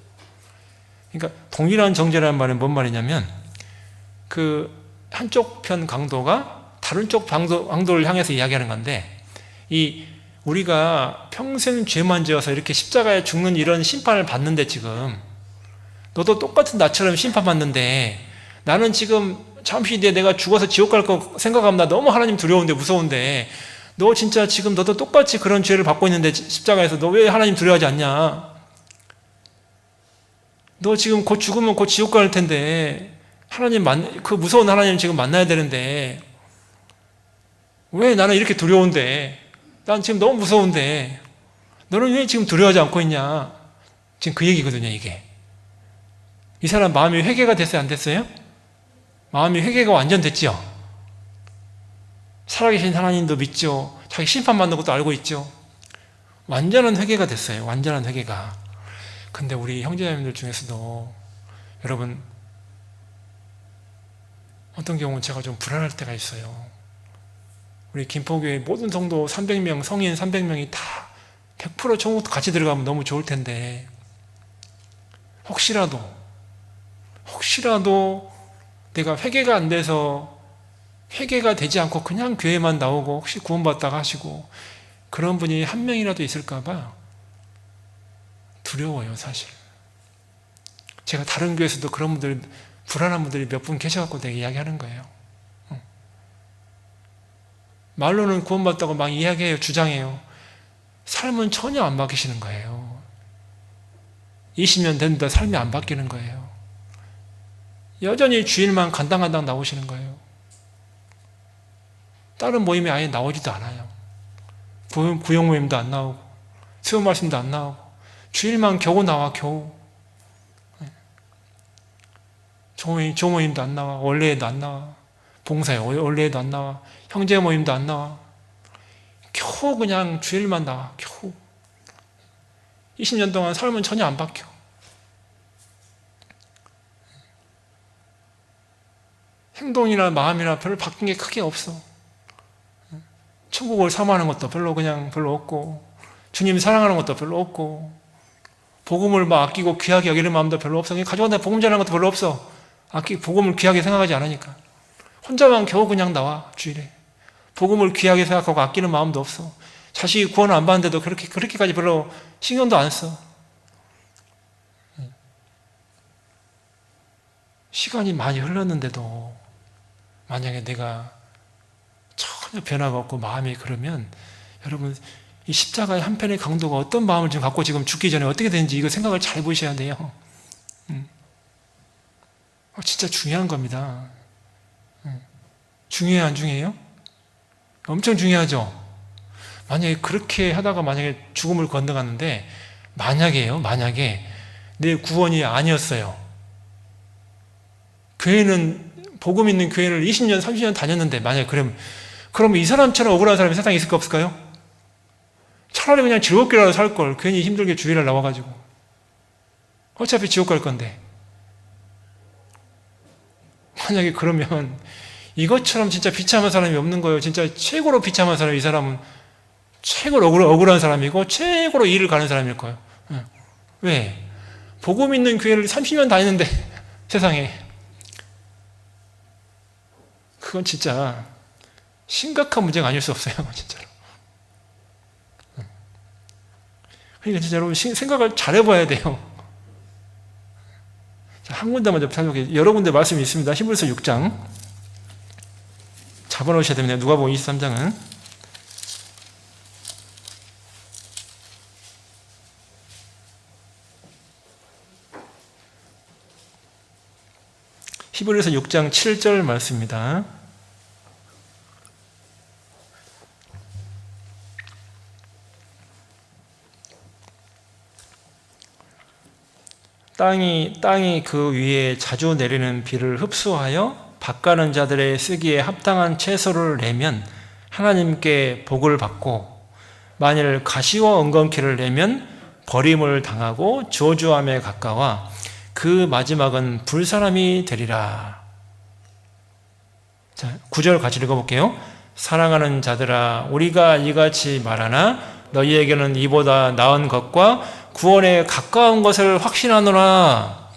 그러니까 동일한 정죄라는 말은 뭔 말이냐면, 그 한쪽 편 강도가 다른 쪽 강도를 향해서 이야기하는 건데, 우리가 평생 죄만 지어서 이렇게 십자가에 죽는 이런 심판을 받는데, 지금 너도 똑같은 나처럼 심판받는데 나는 지금 잠시 뒤에 내가 죽어서 지옥 갈 거 생각하면 나 너무 하나님 두려운데 무서운데 너 진짜 지금 너도 똑같이 그런 죄를 받고 있는데 십자가에서 너 왜 하나님 두려워하지 않냐? 너 지금 곧 죽으면 곧 지옥 갈 텐데 그 무서운 하나님 지금 만나야 되는데 왜 나는 이렇게 두려운데 난 지금 너무 무서운데 너는 왜 지금 두려워하지 않고 있냐? 지금 그 얘기거든요, 이게. 이 사람 마음이 회개가 됐어요, 안 됐어요? 마음이 회개가 완전 됐죠? 살아계신 하나님도 믿죠. 자기 심판받는 것도 알고 있죠. 완전한 회개가 됐어요. 완전한 회개가. 근데 우리 형제자매들 중에서도 여러분 어떤 경우는 제가 좀 불안할 때가 있어요. 우리 김포교회 모든 성도 300명, 성인 300명이 다 100% 처음부터 같이 들어가면 너무 좋을 텐데 혹시라도 내가 회개가 안 돼서 회개가 되지 않고 그냥 교회만 나오고 혹시 구원받다가 하시고 그런 분이 한 명이라도 있을까봐 두려워요, 사실. 제가 다른 교회에서도 그런 분들, 불안한 분들이 몇 분 계셔갖고 내가 이야기하는 거예요. 말로는 구원받다고 막 이야기해요, 주장해요. 삶은 전혀 안 바뀌시는 거예요. 20년 됐는데 삶이 안 바뀌는 거예요. 여전히 주일만 간당간당 나오시는 거예요. 다른 모임에 아예 나오지도 않아요. 구역 모임도 안 나오고 수요 말씀도 안 나오고 주일만 겨우 나와, 겨우. 조모임도 안 나와, 원래에도 안 나와, 봉사에 원래에도 안 나와, 형제 모임도 안 나와. 겨우 그냥 주일만 나와, 겨우. 20년 동안 삶은 전혀 안 바뀌어. 행동이나 마음이나 별로 바뀐 게 크게 없어. 천국을 사모하는 것도 별로 없고, 주님 사랑하는 것도 별로 없고, 복음을 막 아끼고 귀하게 여기는 마음도 별로 없어. 가져간다 복음 전하는 것도 별로 없어. 복음을 귀하게 생각하지 않으니까. 혼자만 겨우 그냥 나와, 주일에. 복음을 귀하게 생각하고 아끼는 마음도 없어. 자식이 구원을 안 받는데도 그렇게까지 별로 신경도 안 써. 시간이 많이 흘렀는데도 만약에 내가 전혀 변화가 없고 마음이 그러면 여러분 이 십자가의 한편의 강도가 어떤 마음을 지금 갖고 지금 죽기 전에 어떻게 되는지 이거 생각을 잘 보셔야 돼요. 진짜 중요한 겁니다. 중요해요, 안 중요해요? 엄청 중요하죠. 만약에 그렇게 하다가 만약에 죽음을 건너갔는데 만약에 내 구원이 아니었어요. 교회는 복음 있는 교회를 20년, 30년 다녔는데 만약에 그럼 이 사람처럼 억울한 사람이 세상에 있을까 없을까요? 차라리 그냥 즐겁게라도 살 걸. 괜히 힘들게 주일날 나와가지고. 어차피 지옥 갈 건데. 만약에 그러면 이것처럼 진짜 비참한 사람이 없는 거예요. 진짜 최고로 비참한 사람이 이 사람은 최고로 억울한 사람이고 최고로 일을 가는 사람일 거예요. 왜? 복음 있는 교회를 30년 다니는데 세상에 그건 진짜 심각한 문제가 아닐 수 없어요. 진짜로. 그러니까 진짜 여러분 생각을 잘 해봐야 돼요. 자, 한 군데 먼저 살펴볼게요. 여러 군데 말씀이 있습니다. 히브리서 6장 잡아놓으셔야 됩니다. 누가복음 23장은 히브리서 6장 7절 말씀입니다. 땅이 그 위에 자주 내리는 비를 흡수하여 밭가는 자들의 쓰기에 합당한 채소를 내면 하나님께 복을 받고 만일 가시와 엉겅퀴를 내면 버림을 당하고 저주함에 가까워 그 마지막은 불사람이 되리라. 자, 9절 같이 읽어볼게요. 사랑하는 자들아 우리가 이같이 말하나 너희에게는 이보다 나은 것과 구원에 가까운 것을 확신하노라.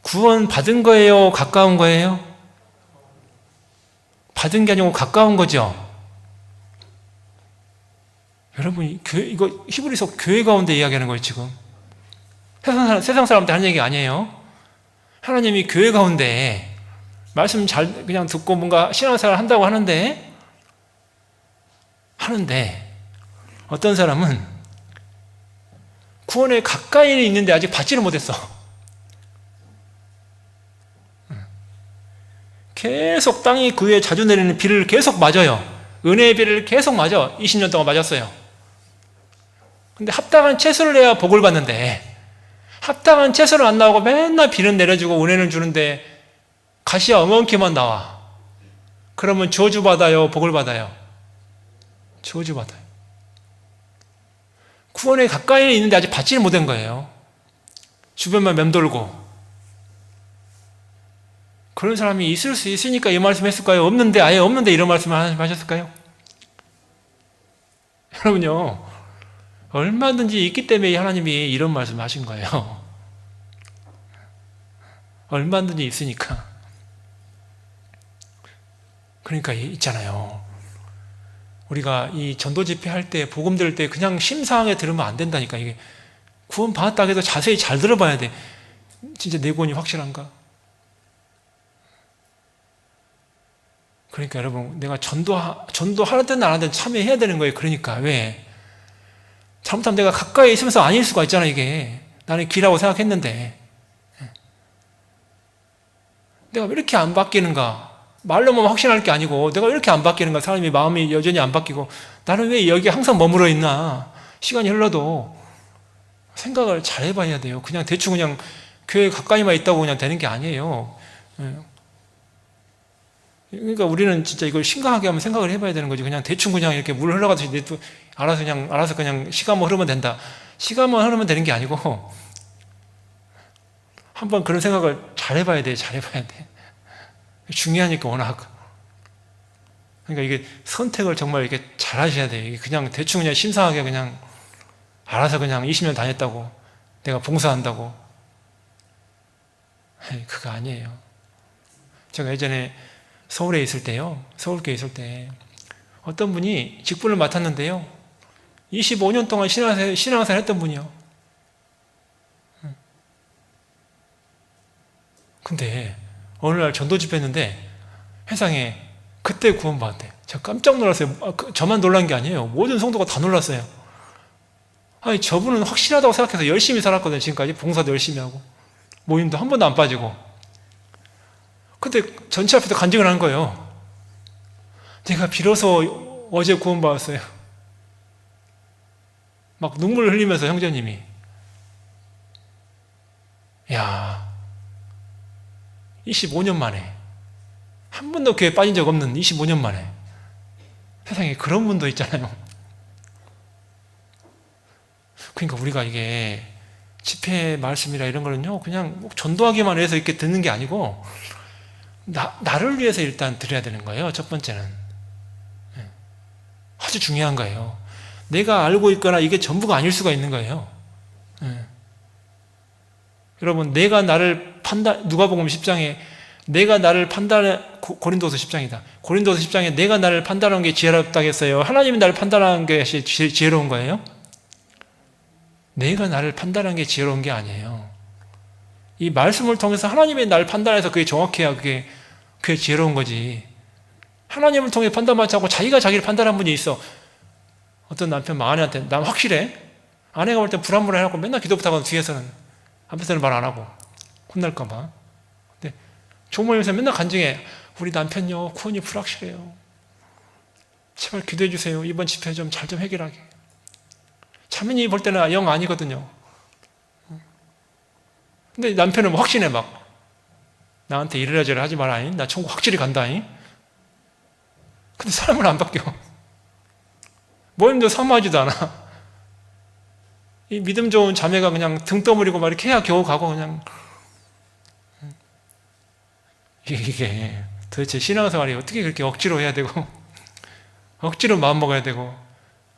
구원 받은 거예요? 가까운 거예요? 받은 게 아니고 가까운 거죠. 여러분 이거 히브리서 교회 가운데 이야기하는 거예요 지금. 세상 사람한테 하는 얘기 아니에요. 하나님이 교회 가운데 말씀 잘 그냥 듣고 뭔가 신앙생활 한다고 하는데 어떤 사람은 구원에 가까이 있는데 아직 받지를 못했어. 계속 땅이 그 위에 자주 내리는 비를 계속 맞아요. 은혜의 비를 계속 맞아. 20년 동안 맞았어요. 근데 합당한 채소를 내야 복을 받는데 합당한 채소를 안 나오고 맨날 비는 내려주고 은혜는 주는데 가시와 엉겅퀴만 나와. 그러면 저주받아요, 복을 받아요? 저주받아요. 구원에 가까이 있는데 아직 받지를 못한 거예요. 주변만 맴돌고. 그런 사람이 있을 수 있으니까 이 말씀 했을까요? 없는데, 아예 없는데 이런 말씀을 하셨을까요? 여러분요, 얼마든지 있기 때문에 하나님이 이런 말씀 하신 거예요. 얼마든지 있으니까. 그러니까 있잖아요. 우리가 이 전도 집회 할 때, 복음 들을 때 그냥 심사하게 들으면 안 된다니까. 이게 구원 받았다 해도 자세히 잘 들어봐야 돼. 진짜 내 구원이 확실한가? 그러니까 여러분, 내가 전도할 때는 안 하든 참여해야 되는 거예요. 그러니까 왜? 잘못하면 내가 가까이 있으면서 아닐 수가 있잖아. 이게 나는 기라고 생각했는데 내가 왜 이렇게 안 바뀌는가? 말로만 확신할 게 아니고 내가 왜 이렇게 안 바뀌는가? 사람이 마음이 여전히 안 바뀌고 나는 왜 여기 항상 머물러 있나? 시간이 흘러도 생각을 잘 해봐야 돼요. 그냥 대충 그냥 교회 가까이만 있다고 그냥 되는 게 아니에요. 그러니까 우리는 진짜 이걸 심각하게 한번 생각을 해봐야 되는 거지. 그냥 대충 그냥 이렇게 물 흘러가듯이 알아서 그냥 시간만 흐르면 된다. 시간만 흐르면 되는 게 아니고 한번 그런 생각을 잘 해봐야 돼. 잘 해봐야 돼. 중요하니까 워낙. 그러니까 이게 선택을 정말 이렇게 잘 하셔야 돼요. 이게 그냥 대충 그냥 심사하게 그냥 알아서 그냥 20년 다녔다고 내가 봉사한다고. 그거 아니에요. 제가 예전에 서울에 있을 때요. 서울교회 있을 때 어떤 분이 직분을 맡았는데요. 25년 동안 신앙생활 했던 분이요. 근데 어느 날 전도 집회했는데 회상에 그때 구원받았대요. 제가 깜짝 놀랐어요. 저만 놀란 게 아니에요. 모든 성도가 다 놀랐어요. 아니 저분은 확실하다고 생각해서 열심히 살았거든요. 지금까지 봉사도 열심히 하고 모임도 한 번도 안 빠지고. 근데 전체 앞에서 간증을 한 거예요. 내가 비로소 어제 구원받았어요. 막 눈물을 흘리면서 형제님이. 야, 25년 만에 한 번도 교회 빠진 적 없는 25년 만에 세상에 그런 분도 있잖아요. 그러니까 우리가 이게 집회 말씀이라 이런 거는요 그냥 전도하기만 해서 이렇게 듣는 게 아니고 나를 위해서 일단 드려야 되는 거예요. 첫 번째는 아주 중요한 거예요. 내가 알고 있거나 이게 전부가 아닐 수가 있는 거예요. 여러분 내가 나를 누가복음 10장에 내가 나를 판단해 고린도서 10장이다. 고린도서 10장에 내가 나를 판단하는 게 지혜롭다고 했어요. 하나님이 나를 판단하는 게 지혜로운 거예요? 내가 나를 판단하는 게 지혜로운 게 아니에요. 이 말씀을 통해서 하나님이 나를 판단해서 그게 정확해야 그게 지혜로운 거지. 하나님을 통해 판단받지 않고 자기가 자기를 판단한 분이 있어. 어떤 남편 막 아내한테 난 확실해. 아내가 볼 때 불안불안해갖고 맨날 기도부터 하고 뒤에서는 앞에서는 말 안 하고 혼날까 봐. 근데 조모임에서 맨날 간증해. 우리 남편요 구원이 불확실해요. 제발 기도해 주세요. 이번 집회 좀 잘 좀 해결하게. 자매님이 볼 때는 영 아니거든요. 근데 남편은 뭐 확신해 막. 나한테 이래라 저래라 하지 마라. 나 천국 확실히 간다. 근데 사람은 안 바뀌어. 모임도 사모하지도 않아. 이 믿음 좋은 자매가 그냥 등 떠물리고 막 이렇게 해야 겨우 가고 그냥. 이게 도대체 신앙생활이 어떻게 그렇게 억지로 해야 되고 억지로 마음 먹어야 되고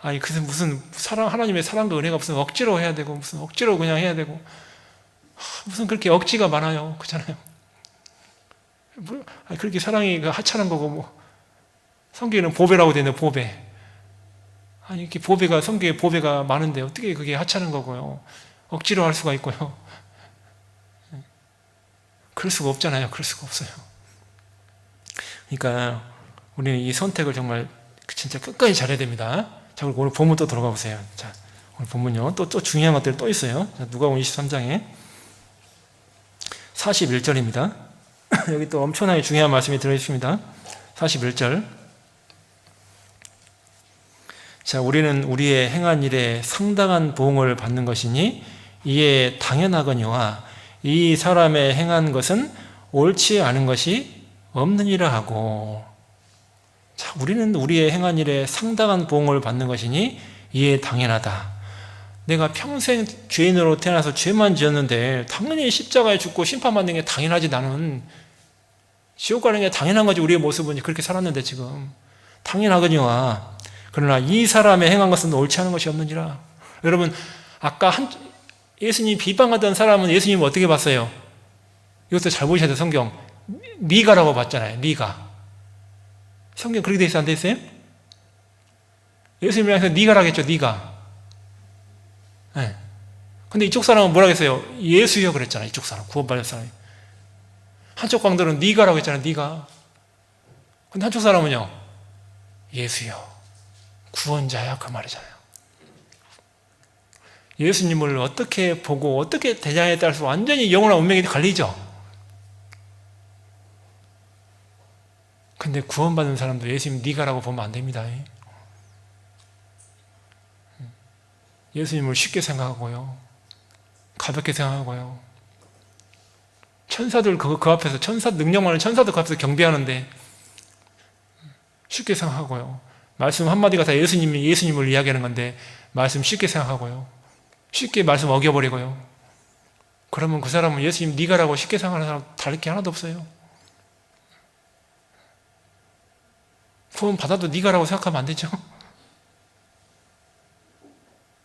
아니 그게 무슨 하나님의 사랑과 은혜가 무슨 억지로 해야 되고 무슨 억지로 그냥 해야 되고 무슨 그렇게 억지가 많아요. 그렇잖아요. 그렇게 사랑이 하찮은 거고 뭐 성경에는 보배라고 되어 있는 보배. 아니 이렇게 성경에 보배가 많은데 어떻게 그게 하찮은 거고요. 억지로 할 수가 있고요. 그럴 수가 없잖아요. 그럴 수가 없어요. 그러니까 우리는 이 선택을 정말 진짜 끝까지 잘해야 됩니다. 자, 그리고 오늘 본문 또 들어가 보세요. 자, 오늘 본문요. 또 중요한 것들이 또 있어요. 자, 누가복음 23장에 41절입니다. 여기 또 엄청나게 중요한 말씀이 들어있습니다. 41절. 자, 우리는 우리의 행한 일에 상당한 보응을 받는 것이니 이에 당연하거니와 이 사람의 행한 것은 옳지 않은 것이 없느니라 하고. 자, 우리는 우리의 행한 일에 상당한 보응을 받는 것이니 이에 당연하다. 내가 평생 죄인으로 태어나서 죄만 지었는데 당연히 십자가에 죽고 심판받는 게 당연하지. 나는 지옥 가는 게 당연한 거지. 우리의 모습은 그렇게 살았는데 지금 당연하거니와 그러나 이 사람의 행한 것은 옳지 않은 것이 없느니라. 여러분, 아까 예수님 비방하던 사람은 예수님 어떻게 봤어요? 이것도 잘 보셔야 돼요. 성경 네가라고 봤잖아요. 네가. 성경 그렇게 돼 있어요? 안 돼 있어요? 예수님을 향해서 네가라고 했죠. 네가. 네. 근데 이쪽 사람은 뭐라고 했어요? 예수여 그랬잖아요. 이쪽 사람, 구원받을 사람이. 한쪽 강도는 네가라고 했잖아요. 네가. 근데 한쪽 사람은요, 예수여, 구원자야, 그 말이잖아요. 예수님을 어떻게 보고 어떻게 대냐에 따라서 완전히 영혼과 운명이 갈리죠. 근데 구원받는 사람도 예수님 네가라고 보면 안 됩니다. 예수님을 쉽게 생각하고요, 가볍게 생각하고요, 천사들 그 앞에서, 천사 능력 많은 천사들 그 앞에서 경배하는데 쉽게 생각하고요, 말씀 한마디가 다 예수님을 이야기하는 건데 말씀 쉽게 생각하고요, 쉽게 말씀 어겨버리고요. 그러면 그 사람은 예수님 네가라고 쉽게 생각하는 사람 다를 게 하나도 없어요. 구원 받아도 네가라고 생각하면 안 되죠.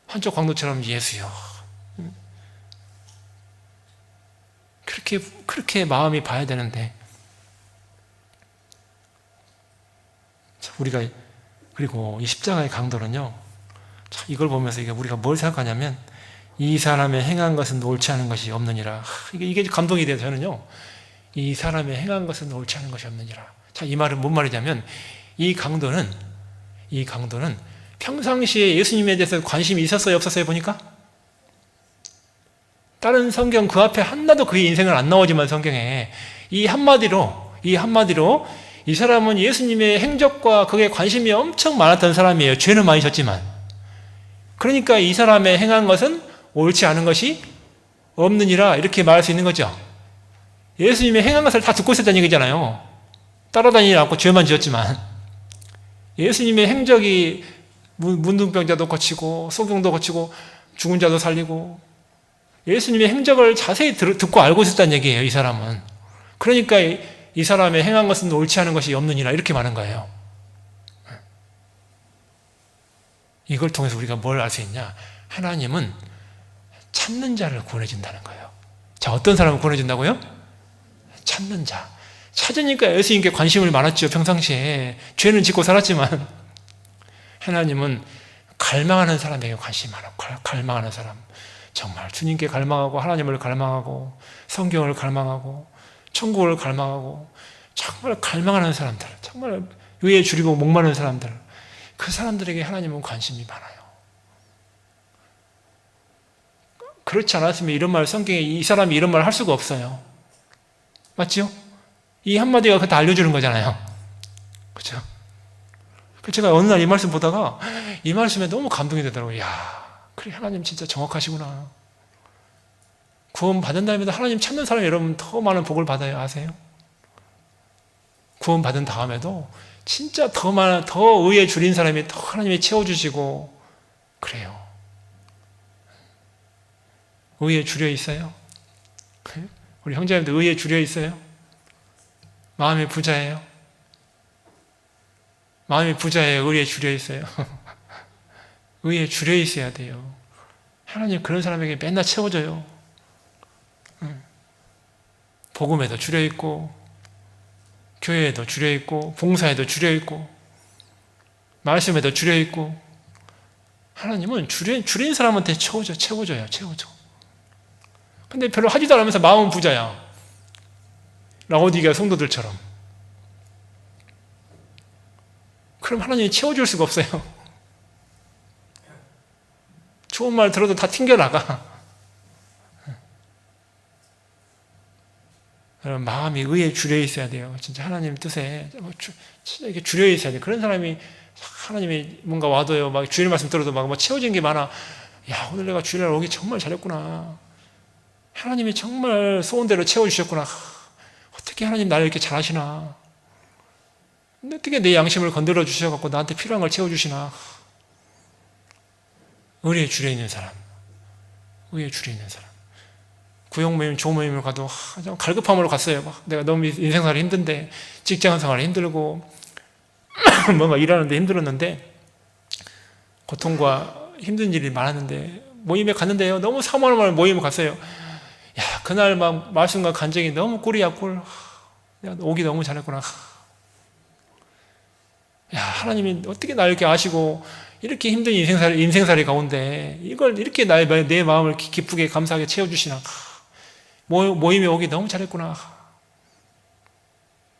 한쪽 광도처럼 예수요. 그렇게 마음이 봐야 되는데, 우리가, 그리고 이 십자가의 강도는요, 이걸 보면서 우리가 뭘 생각하냐면, 이 사람의 행한 것은 옳지 않은 것이 없느니라. 이게 감동이 돼요, 저는요. 이 사람의 행한 것은 옳지 않은 것이 없느니라. 자, 이 말은 뭔 말이냐면, 이 강도는 평상시에 예수님에 대해서 관심이 있었어요, 없었어요, 보니까? 다른 성경 그 앞에 하나도 그의 인생을 안 나오지만 성경에 이 한마디로 이 사람은 예수님의 행적과 그에 관심이 엄청 많았던 사람이에요. 죄는 많이 졌지만. 그러니까 이 사람의 행한 것은 옳지 않은 것이 없느니라, 이렇게 말할 수 있는 거죠. 예수님의 행한 것을 다 듣고 있었다는 얘기잖아요. 따라다니지 않고 죄만 지었지만. 예수님의 행적이 문둥병자도 고치고 소경도 고치고 죽은 자도 살리고, 예수님의 행적을 자세히 듣고 알고 있었다는 얘기예요, 이 사람은. 그러니까 이 사람의 행한 것은 옳지 않은 것이 없느니라, 이렇게 말한 거예요. 이걸 통해서 우리가 뭘 알 수 있냐? 하나님은 찾는 자를 구원해준다는 거예요. 자, 어떤 사람을 구원해준다고요? 찾는 자. 찾으니까 예수님께 관심을 많았죠, 평상시에. 죄는 짓고 살았지만. 하나님은 갈망하는 사람에게 관심이 많아요. 갈망하는 사람. 정말 주님께 갈망하고, 하나님을 갈망하고, 성경을 갈망하고, 천국을 갈망하고, 정말 갈망하는 사람들, 정말 의에 줄이고 목마른 사람들, 그 사람들에게 하나님은 관심이 많아요. 그렇지 않았으면 이런 말, 성경에 이 사람이 이런 말을 할 수가 없어요. 맞죠? 이 한마디가 그거 다 알려주는 거잖아요. 그렇죠? 제가 어느 날 이 말씀 보다가 이 말씀에 너무 감동이 되더라고요. 야, 그래, 하나님 진짜 정확하시구나. 구원 받은 다음에도 하나님 찾는 사람이 여러분 더 많은 복을 받아요. 아세요? 구원 받은 다음에도 진짜 더 의에 줄인 사람이 더 하나님이 채워주시고 그래요. 의에 줄여 있어요? 우리 형제님들 의에 줄여 있어요? 마음이 부자예요? 마음이 부자예요? 의에 줄여 있어요? 의에 줄여 있어야 돼요. 하나님 그런 사람에게 맨날 채워줘요. 복음에도 줄여 있고, 교회에도 줄여 있고, 봉사에도 줄여 있고, 말씀에도 줄여 있고. 하나님은 줄인 사람한테 채워줘요. 근데 별로 하지도 않으면서 마음은 부자야. 라오디게아 성도들처럼. 그럼 하나님이 채워줄 수가 없어요. 좋은 말 들어도 다 튕겨나가. 여러분, 마음이 의에 주려 있어야 돼요. 진짜 하나님 뜻에 이렇게 주려 있어야 돼요. 그런 사람이 하나님이 뭔가 와도요, 막 주일 말씀 들어도 막 채워진 게 많아. 야, 오늘 내가 주일날 오기 정말 잘했구나. 하나님이 정말 소원대로 채워주셨구나. 어떻게 하나님 나를 이렇게 잘하시나. 어떻게 내 양심을 건드려 주셔갖고 나한테 필요한 걸 채워주시나. 의에 주려 있는 사람. 의에 주려 있는 사람. 구역 모임, 조 모임을 가도 갈급함으로 갔어요. 막 내가 너무 인생살이 힘든데, 직장생활이 힘들고 뭔가 일하는데 힘들었는데, 고통과 힘든 일이 많았는데 모임에 갔는데요, 너무 사모하는 모임에 갔어요. 야, 그날 막 말씀과 간증이 너무 꿀이야, 꿀. 내가 오기 너무 잘했구나. 야, 하나님이 어떻게 나 이렇게 아시고 이렇게 힘든 인생살이 가운데 이걸 이렇게 내 마음을 기쁘게 감사하게 채워주시나. 모임에 오기 너무 잘했구나.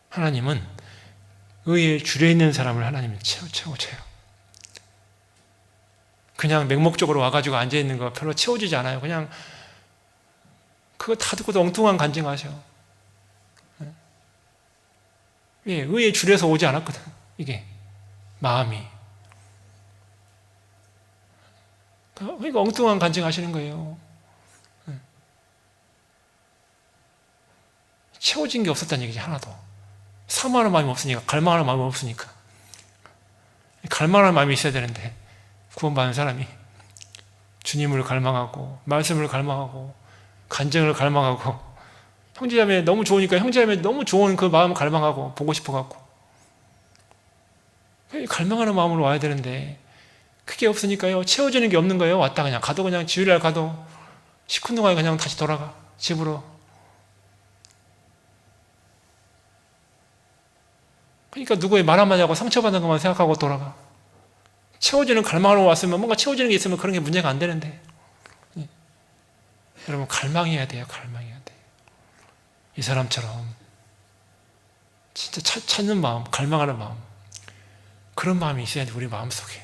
하나님은 의에 주려 있는 사람을 하나님이 채워줘요. 그냥 맹목적으로 와가지고 앉아있는 거 별로 채워지지 않아요. 그냥 그거 다 듣고도 엉뚱한 간증하셔. 예, 의에 주려서 오지 않았거든. 이게 마음이. 그러니까 엉뚱한 간증하시는 거예요. 채워진 게 없었다는 얘기지, 하나도. 사모하는 마음이 없으니까, 갈망하는 마음이 없으니까. 갈망하는 마음이 있어야 되는데, 구원받은 사람이 주님을 갈망하고, 말씀을 갈망하고, 간증을 갈망하고, 형제자매 너무 좋으니까 형제자매 너무 좋은 그 마음을 갈망하고, 보고 싶어갖고. 갈망하는 마음으로 와야 되는데, 그게 없으니까요, 채워지는 게 없는 거예요. 왔다 그냥, 가도 그냥 주일날 가도, 시큰둥하게 그냥 다시 돌아가, 집으로. 그러니까 누구의 말 한마디 하고 상처받는 것만 생각하고 돌아가. 채워지는 갈망으로 왔으면 뭔가 채워지는 게 있으면 그런 게 문제가 안 되는데. 예. 여러분, 갈망해야 돼요. 갈망해야 돼요. 이 사람처럼 진짜 찾는 마음, 갈망하는 마음, 그런 마음이 있어야 돼. 우리 마음속에.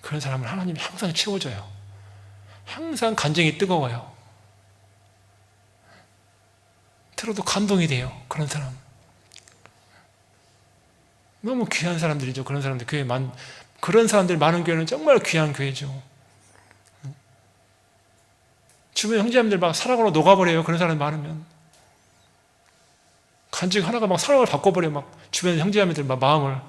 그런 사람을 하나님이 항상 채워줘요. 항상 간증이 뜨거워요. 들어도 감동이 돼요. 그런 사람. 너무 귀한 사람들이죠. 그런 사람들, 그런 사람들 많은 교회는 정말 귀한 교회죠. 주변 형제자매들 막 사랑으로 녹아버려요. 그런 사람이 많으면. 간증 하나가 막 사랑을 바꿔버려요. 막 주변 형제자매들 막 마음을.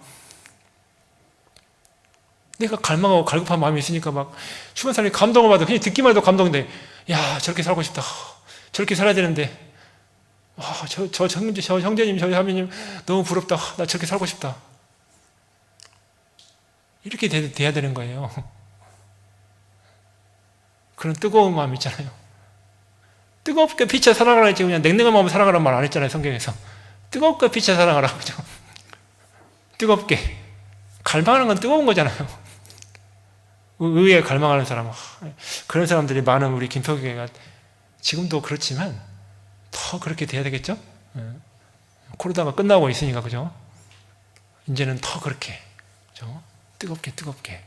내가 갈망하고 갈급한 마음이 있으니까 막 주변 사람이 감동을 받아. 그냥 듣기만 해도 감동인데, 야, 저렇게 살고 싶다. 저렇게 살아야 되는데, 와, 저 형제님, 저 자매님 너무 부럽다. 나 저렇게 살고 싶다. 이렇게 돼야 되는 거예요. 그런 뜨거운 마음 있잖아요. 뜨겁게 피쳐 사랑하라 했지, 그냥 냉랭한 마음을 사랑하라는 말 안 했잖아요, 성경에서. 뜨겁게 피쳐 사랑하라, 그죠? 뜨겁게. 갈망하는 건 뜨거운 거잖아요. 의에 갈망하는 사람. 그런 사람들이 많은 우리 김포교회가 지금도 그렇지만 더 그렇게 돼야 되겠죠? 코로나가 끝나고 있으니까, 그죠? 이제는 더 그렇게, 그죠? 뜨겁게.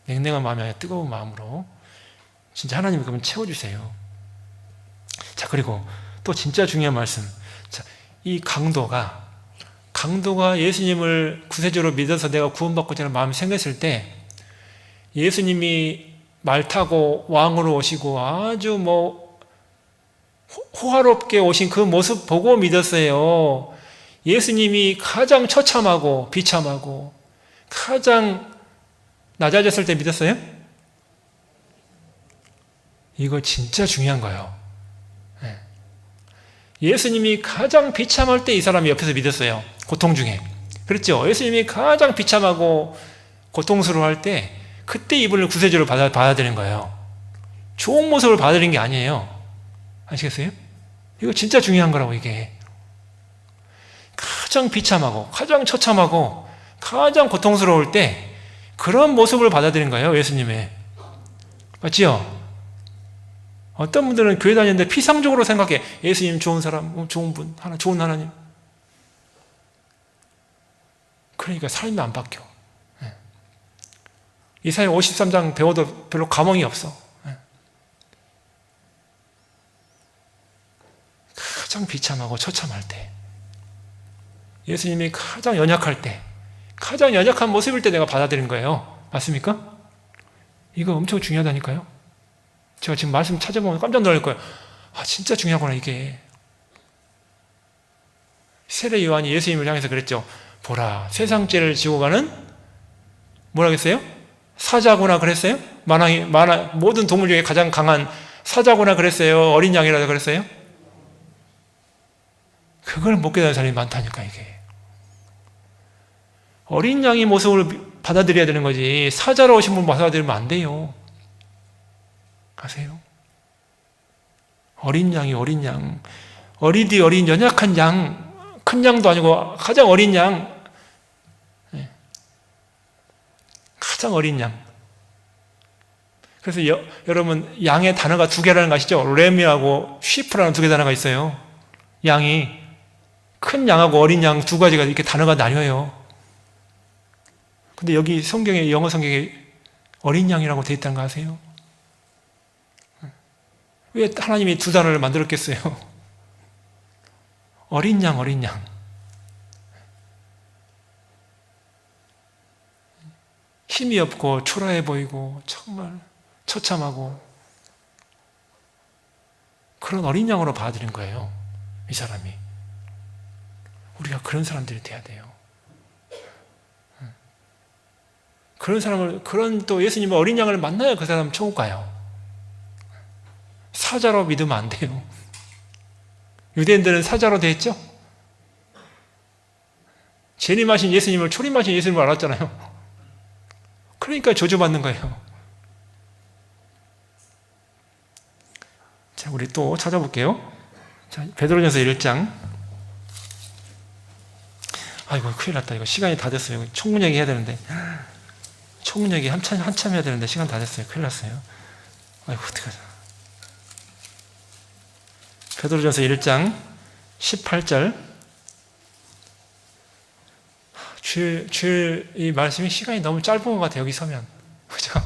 냉랭한 마음이 아니라 뜨거운 마음으로 진짜 하나님이 그러면 채워주세요. 자, 그리고 또 진짜 중요한 말씀. 자, 이 강도가 예수님을 구세주로 믿어서 내가 구원받고자 하는 마음이 생겼을 때, 예수님이 말 타고 왕으로 오시고 아주 호화롭게 오신 그 모습 보고 믿었어요. 예수님이 가장 처참하고 비참하고 가장 낮아졌을 때 믿었어요? 이거 진짜 중요한 거예요. 예수님이 가장 비참할 때 이 사람이 옆에서 믿었어요. 고통 중에. 그렇죠? 예수님이 가장 비참하고 고통스러워할 때 그때 이분을 구세주로 받아들인 거예요. 좋은 모습을 받아들인 게 아니에요. 아시겠어요? 이거 진짜 중요한 거라고, 이게. 가장 비참하고 가장 처참하고 가장 고통스러울 때 그런 모습을 받아들인 거예요, 예수님의. 맞지요? 어떤 분들은 교회 다니는데 피상적으로 생각해. 예수님 좋은 사람, 좋은 분, 좋은 하나님. 그러니까 삶이 안 바뀌어. 이사야 53장 배워도 별로 감흥이 없어. 가장 비참하고 처참할 때, 예수님이 가장 연약할 때, 가장 연약한 모습일 때 내가 받아들인 거예요. 맞습니까? 이거 엄청 중요하다니까요. 제가 지금 말씀 찾아보면 깜짝 놀랄 거예요. 아, 진짜 중요하구나, 이게. 세례 요한이 예수님을 향해서 그랬죠. 보라, 세상 죄를 지고 가는, 뭐라 그랬어요? 사자구나 그랬어요? 모든 동물 중에 가장 강한 사자구나 그랬어요? 어린 양이라고 그랬어요? 그걸 못 깨달은 사람이 많다니까, 이게. 어린 양의 모습을 받아들여야 되는 거지, 사자로 오신 분 받아들이면 안 돼요. 아세요? 어린 양이 어린 양, 어리디 어린 연약한 양, 큰 양도 아니고 가장 어린 양, 가장 어린 양. 그래서 여러분, 양의 단어가 두 개라는 거 아시죠? 램이하고 쉬프라는 두 개 단어가 있어요. 양이 큰 양하고 어린 양 두 가지가 이렇게 단어가 나뉘어요. 근데 여기 성경에, 영어 성경에 어린 양이라고 되어 있다는 거 아세요? 왜 하나님이 두 단어를 만들었겠어요? 어린 양, 어린 양. 힘이 없고 초라해 보이고 정말 처참하고 그런 어린 양으로 받아들인 거예요, 이 사람이. 우리가 그런 사람들이 돼야 돼요. 그런 사람을, 그런 또 예수님의 어린 양을 만나야 그 사람 천국 가요. 사자로 믿으면 안 돼요. 유대인들은 사자로 됐죠? 재림하신 예수님을, 초림하신 예수님을 알았잖아요. 그러니까 저주받는 거예요. 자, 우리 또 찾아볼게요. 자, 베드로전서 1장. 아이고, 큰일 났다. 이거 시간이 다 됐어요. 총문 얘기 해야 되는데. 총문 얘기 한참 해야 되는데 시간 다 됐어요. 큰일 났어요. 아이고, 어떡하자. 베드로전서 1장 18절. 주일 이 말씀이 시간이 너무 짧은 것 같아요. 여기 서면. 그죠?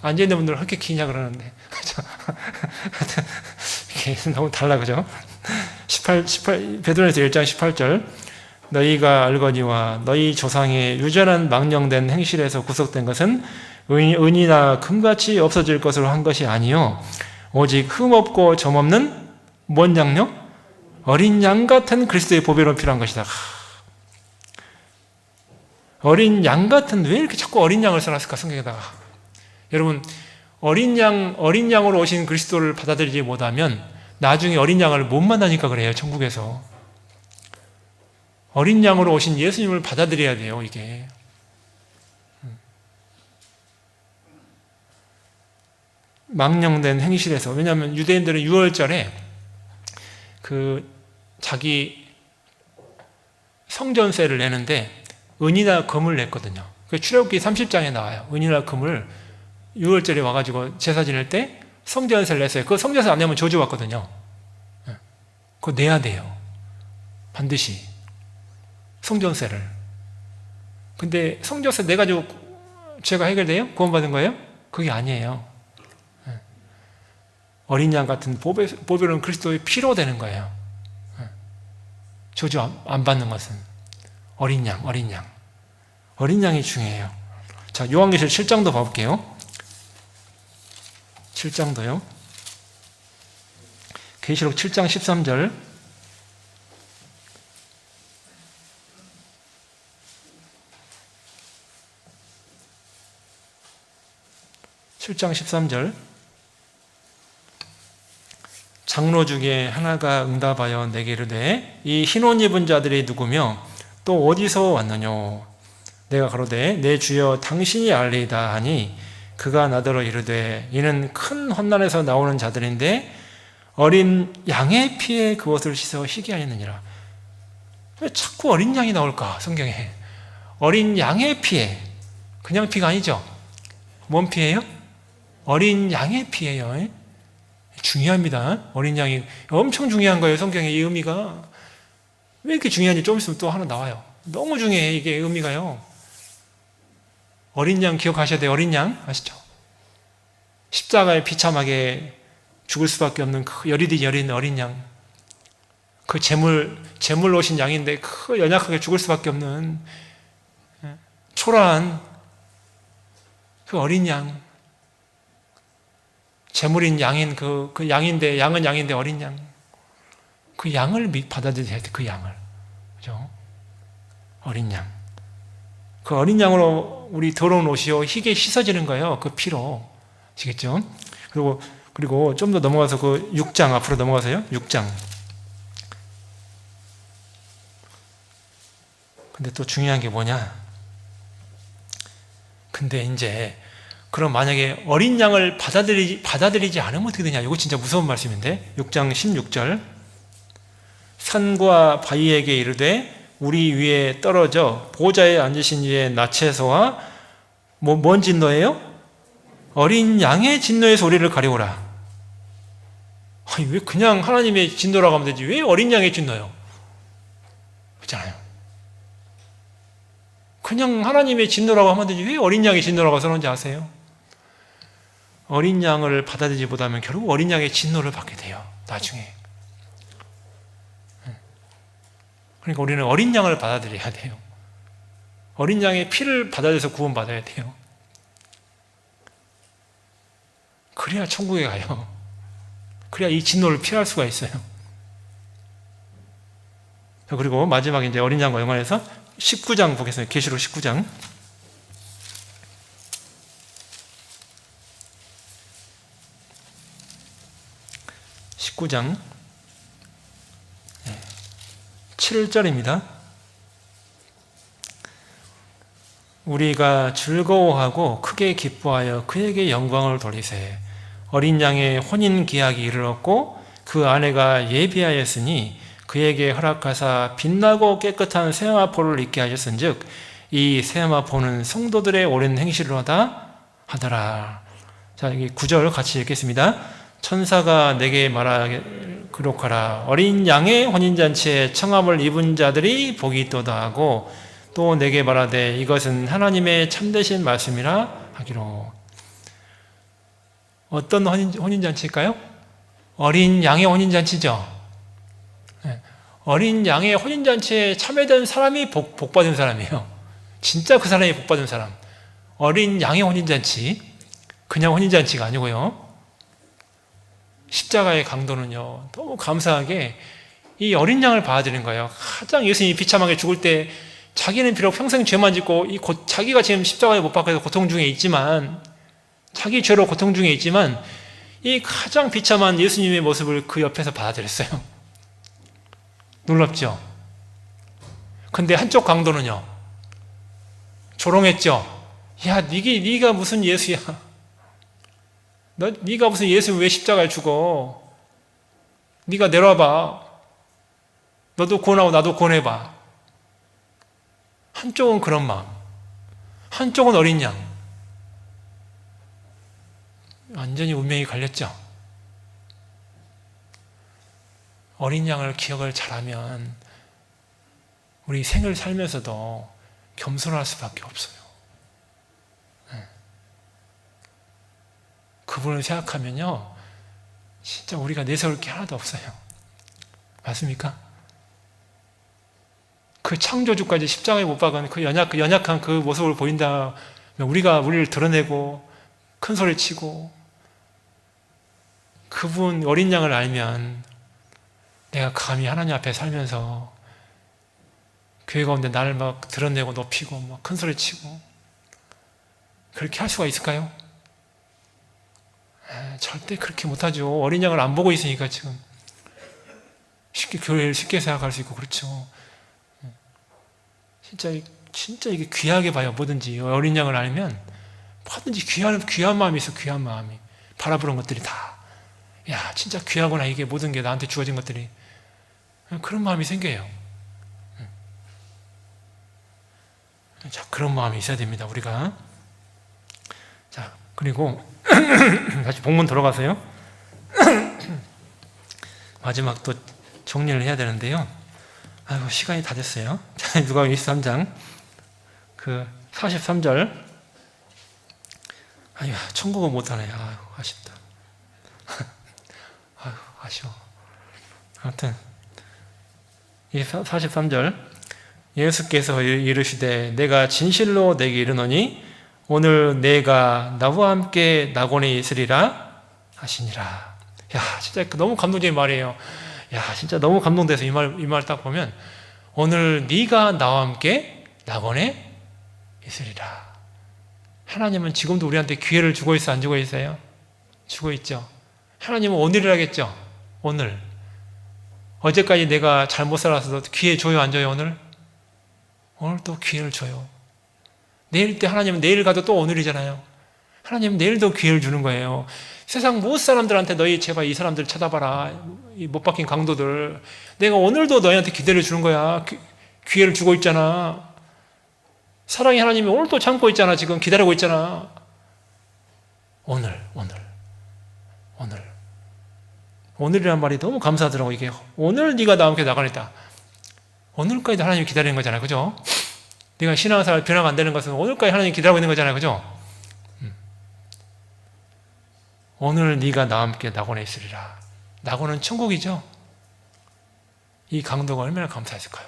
앉아있는 분들은 그렇게 기냐 그러는데. 그죠? 이게 너무 달라, 그죠? 베드로전서 1장 18절. 너희가 알거니와 너희 조상의 유전한 망령된 행실에서 구속된 것은 은이나 금같이 없어질 것으로 한 것이 아니요 오직 흠없고 점없는 뭔 양요? 어린 양 같은 그리스도의 보배로 필요한 것이다. 어린 양 같은, 왜 이렇게 자꾸 어린 양을 써놨을까, 성경에다가. 여러분, 어린 양으로 오신 그리스도를 받아들이지 못하면 나중에 어린 양을 못 만나니까 그래요, 천국에서. 어린 양으로 오신 예수님을 받아들여야 돼요, 이게. 망령된 행실에서. 왜냐하면 유대인들은 6월절에 자기 성전세를 내는데 은이나 금을 냈거든요. 출애굽기 30장에 나와요. 은이나 금을 6월절에 와가지고 제사 지낼 때 성전세를 냈어요. 그 성전세 안 내면 저주 받거든요. 그거 내야 돼요. 반드시. 성전세를. 근데 성전세 내가지고 죄가 해결돼요? 구원받은 거예요? 그게 아니에요. 어린 양 같은 보배로운 그리스도의 피로 되는 거예요. 저주 안 받는 것은. 어린 양. 어린 양이 중요해요. 자, 요한계시록 7장도 봐볼게요. 7장도요. 계시록 7장 13절. 7장 13절. 장로 중에 하나가 응답하여 내게 이르되 이 흰옷 입은 자들이 누구며 또 어디서 왔느뇨? 내가 가로되 내 주여 당신이 알리이다 하니 그가 나더러 이르되 이는 큰 환난에서 나오는 자들인데 어린 양의 피에 그것을 씻어 희게 하였느니라. 왜 자꾸 어린 양이 나올까, 성경에? 어린 양의 피에. 그냥 피가 아니죠. 뭔 피예요? 어린 양의 피예요. 중요합니다. 어린 양이 엄청 중요한 거예요. 성경의 이 의미가 왜 이렇게 중요한지 좀 있으면 또 하나 나와요. 너무 중요해 이게 의미가요. 어린 양 기억하셔야 돼요. 어린 양 아시죠? 십자가에 비참하게 죽을 수밖에 없는 그 여리듯 여린 어린 양, 그 제물로 오신 양인데 그 연약하게 죽을 수밖에 없는 초라한 그 어린 양, 제물인 양인 그 양인데 양은 양인데 어린 양, 그 양을 받아들여야 돼. 그 양을, 그죠? 어린 양. 그 어린 양으로 우리 더러운 옷이요 희게 씻어지는 거예요. 그 피로. 아시겠죠? 그리고 좀 더 넘어가서 그 6장 앞으로 넘어가서요. 6장. 근데 또 중요한 게 뭐냐? 근데 이제 그럼 만약에 어린 양을 받아들이지 않으면 어떻게 되냐? 이거 진짜 무서운 말씀인데. 6장 16절. 산과 바위에게 이르되 우리 위에 떨어져 보좌에 앉으신 이의 나체소와 뭔 진노예요? 어린 양의 진노의 소리를 가리오라. 아니, 왜 그냥 하나님의 진노라고 하면 되지? 왜 어린 양의 진노요? 그렇잖아요. 그냥 하나님의 진노라고 하면 되지 왜 어린 양의 진노라고 써놓은지 아세요? 어린 양을 받아들이지 못하면 결국 어린 양의 진노를 받게 돼요. 나중에. 그러니까 우리는 어린 양을 받아들여야 돼요. 어린 양의 피를 받아들여서 구원받아야 돼요. 그래야 천국에 가요. 그래야 이 진노를 피할 수가 있어요. 그리고 마지막에 이제 어린 양과 연관해서 19장 보겠습니다. 계시록 19장. 19장 7절입니다. 우리가 즐거워하고 크게 기뻐하여 그에게 영광을 돌리세. 어린 양의 혼인 기약이 이르렀고 그 아내가 예비하였으니 그에게 허락하사 빛나고 깨끗한 세마포를 입게 하셨은즉 이 세마포는 성도들의 옳은 행실로다 하더라. 자, 여기 9절 같이 읽겠습니다. 천사가 내게 말하기를 기록하라. 어린 양의 혼인잔치에 청함을 입은 자들이 복이 있도다 하고 또 내게 말하되 이것은 하나님의 참되신 말씀이라 하기로. 어떤 혼인잔치일까요? 어린 양의 혼인잔치죠. 어린 양의 혼인잔치에 참여된 사람이 복받은 사람이에요. 진짜 그 사람이 복받은 사람. 어린 양의 혼인잔치, 그냥 혼인잔치가 아니고요. 십자가의 강도는요, 너무 감사하게 이 어린 양을 받아들인 거예요. 가장 예수님이 비참하게 죽을 때 자기는 비록 평생 죄만 짓고 자기가 지금 십자가에 못 박혀서 고통 중에 있지만, 자기 죄로 고통 중에 있지만 이 가장 비참한 예수님의 모습을 그 옆에서 받아들였어요. 놀랍죠? 근데 한쪽 강도는요, 조롱했죠. 야, 네가 무슨 예수야? 네가 무슨 예수 왜 십자가에 죽어? 네가 내려와봐. 너도 구원하고 나도 구원해봐. 한쪽은 그런 마음, 한쪽은 어린 양. 완전히 운명이 갈렸죠. 어린 양을 기억을 잘하면 우리 생을 살면서도 겸손할 수밖에 없어요. 그분을 생각하면요, 진짜 우리가 내세울 게 하나도 없어요. 맞습니까? 그 창조주까지 십자가에 못 박은 그 연약한 그 모습을 보인다, 우리를 드러내고 큰 소리 치고, 그분 어린 양을 알면 내가 감히 하나님 앞에 살면서 교회 가운데 나를 막 드러내고 높이고 막 큰 소리 치고 그렇게 할 수가 있을까요? 절대 그렇게 못하죠. 어린 양을 안 보고 있으니까 지금 교회를 쉽게 생각할 수 있고 그렇죠. 진짜 이게 귀하게 봐요. 뭐든지 어린 양을 알면 뭐든지 귀한 마음이 있어. 귀한 마음이 바라보는 것들이 다, 야, 진짜 귀하구나. 이게 모든 게 나한테 주어진 것들이. 그런 마음이 생겨요. 자, 그런 마음이 있어야 됩니다. 우리가. 자, 그리고 다시 본문 돌아가세요. 마지막 또 정리를 해야 되는데요. 아이고, 시간이 다 됐어요. 누가복음 23장 그 43절. 아유, 천국은 못하네. 아유, 아쉽다. 아유, 아쉬워. 아무튼 이 43절, 예수께서 이르시되 내가 진실로 내게 이르노니 오늘 내가 나와 함께 낙원에 있으리라 하시니라. 야, 진짜 너무 감동적인 말이에요. 야, 진짜 너무 감동돼서 이 말 딱 보면, 오늘 네가 나와 함께 낙원에 있으리라. 하나님은 지금도 우리한테 기회를 주고 있어, 안 주고 있어요? 주고 있죠. 하나님은 오늘이라겠죠. 오늘. 어제까지 내가 잘못 살아서 기회 줘요, 안 줘요? 오늘? 오늘 또 기회를 줘요. 내일 때 하나님은 내일 가도 또 오늘이잖아요. 하나님은 내일도 기회를 주는 거예요. 세상 모든 사람들한테 너희 제발 이 사람들 쳐다봐라. 이 못 박힌 강도들. 내가 오늘도 너희한테 기회를 주는 거야. 기회를 주고 있잖아. 사랑의 하나님이 오늘도 참고 있잖아. 지금 기다리고 있잖아. 오늘. 오늘이란 말이 너무 감사하더라고. 이게 오늘 네가 나와 함께 나가겠다. 오늘까지도 하나님이 기다리는 거잖아요. 그죠? 네가 신앙생활 변화가 안 되는 것은 오늘까지 하나님이 기다리고 있는 거잖아요. 그죠? 오늘 네가 나와 함께 낙원에 있으리라. 낙원은 천국이죠. 이 강도가 얼마나 감사했을까요?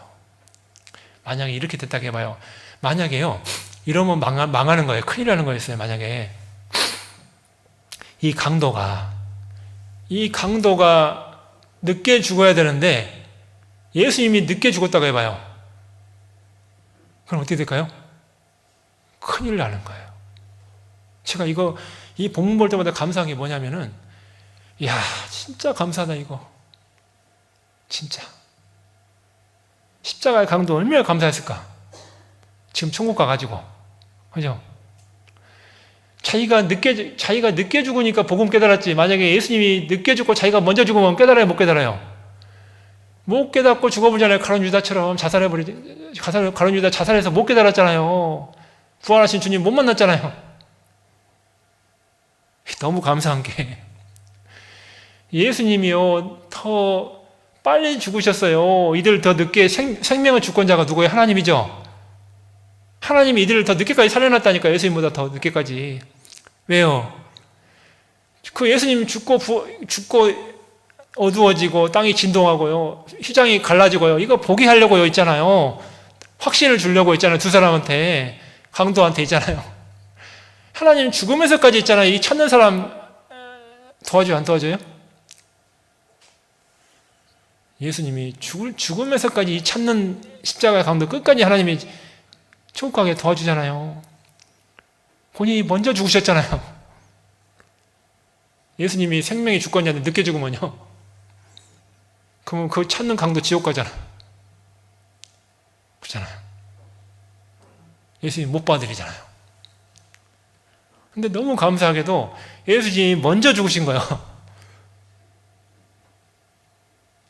만약에 이렇게 됐다고 해봐요. 만약에요, 이러면 망하는 거예요. 큰일 나는 거였어요. 만약에 이 강도가 늦게 죽어야 되는데 예수님이 늦게 죽었다고 해봐요. 그럼 어떻게 될까요? 큰일 나는 거예요. 제가 이 본문 볼 때마다 감사한 게 뭐냐면은, 이야, 진짜 감사하다, 이거. 진짜. 십자가의 강도 얼마나 감사했을까? 지금 천국 가가지고. 그죠? 자기가 늦게 죽으니까 복음 깨달았지. 만약에 예수님이 늦게 죽고 자기가 먼저 죽으면 깨달아요, 못 깨달아요? 못 깨닫고 죽어버리잖아요. 가룟 유다처럼 가룟 유다 자살해서 못 깨달았잖아요. 부활하신 주님 못 만났잖아요. 너무 감사한 게, 예수님이요, 더 빨리 죽으셨어요. 이들 더 늦게 생명의 주권자가 누구예요? 하나님이죠. 하나님이 이들을 더 늦게까지 살려놨다니까. 예수님보다 더 늦게까지. 왜요? 그 예수님 죽고 어두워지고 땅이 진동하고요, 휘장이 갈라지고요, 이거 보게 하려고 있잖아요. 확신을 주려고 있잖아요. 두 사람한테, 강도한테 있잖아요. 하나님 죽으면서까지 있잖아요. 이 찾는 사람 도와줘요, 안 도와줘요? 예수님이 죽으면서까지 이 찾는 십자가의 강도 끝까지 하나님이 천국하게 도와주잖아요. 본인이 먼저 죽으셨잖아요. 예수님이 생명의 주권자인데 늦게 죽으면요, 그러면 그 찾는 강도 지옥 가잖아. 그렇잖아요. 예수님 못 봐드리잖아요. 근데 너무 감사하게도 예수님이 먼저 죽으신 거예요.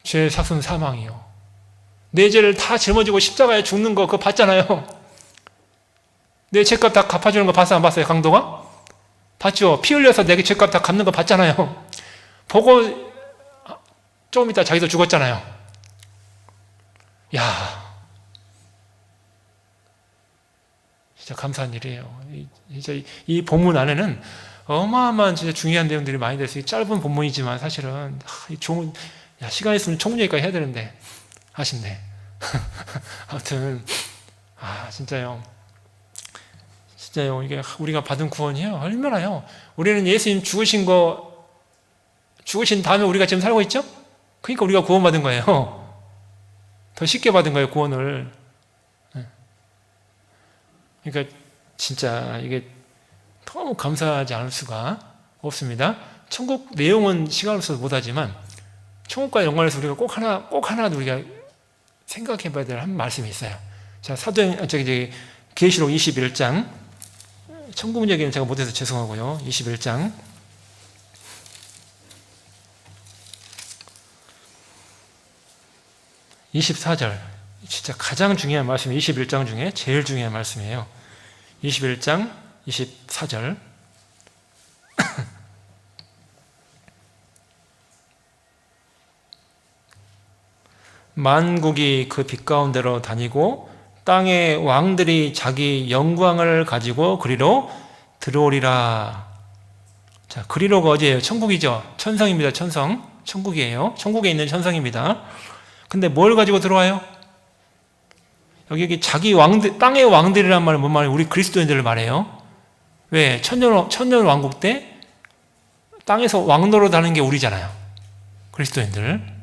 죄의 삭은 사망이요. 내 죄를 다 짊어지고 십자가에 죽는 거 그거 봤잖아요. 내 죄값 다 갚아주는 거 봤어요, 안 봤어요? 강도가? 봤죠? 피 흘려서 내 죄값 다 갚는 거 봤잖아요. 보고 조금 있다 자기도 죽었잖아요. 야, 진짜 감사한 일이에요. 진짜 이 본문 안에는 어마어마한 진짜 중요한 내용들이 많이 됐어요. 짧은 본문이지만 사실은 시간 있으면 총무 얘기까지 해야 되는데 아쉽네. 아무튼 진짜요. 이게 우리가 받은 구원이요, 얼마나요? 우리는 예수님 죽으신 다음에 우리가 지금 살고 있죠? 그러니까 우리가 구원받은 거예요. 더 쉽게 받은 거예요, 구원을. 그러니까 진짜 이게 너무 감사하지 않을 수가 없습니다. 천국 내용은 시간 없어서 못하지만 천국과 연관해서 우리가 꼭 하나 우리가 생각해 봐야 될 한 말씀이 있어요. 자, 계시록 21장. 천국 얘기는 제가 못해서 죄송하고요. 21장. 24절. 진짜 가장 중요한 말씀이 21장 중에 제일 중요한 말씀이에요. 21장 24절. 만국이 그 빛 가운데로 다니고 땅의 왕들이 자기 영광을 가지고 그리로 들어오리라. 자, 그리로가 어디예요? 천국이죠. 천성입니다. 천성. 천국이에요. 천국에 있는 천성입니다. 근데 뭘 가지고 들어와요? 여기 자기 왕들, 땅의 왕들이란 말은 뭔 말이에요? 우리 그리스도인들을 말해요. 왜? 천년 왕국 때 땅에서 왕노릇 하는 게 우리잖아요. 그리스도인들.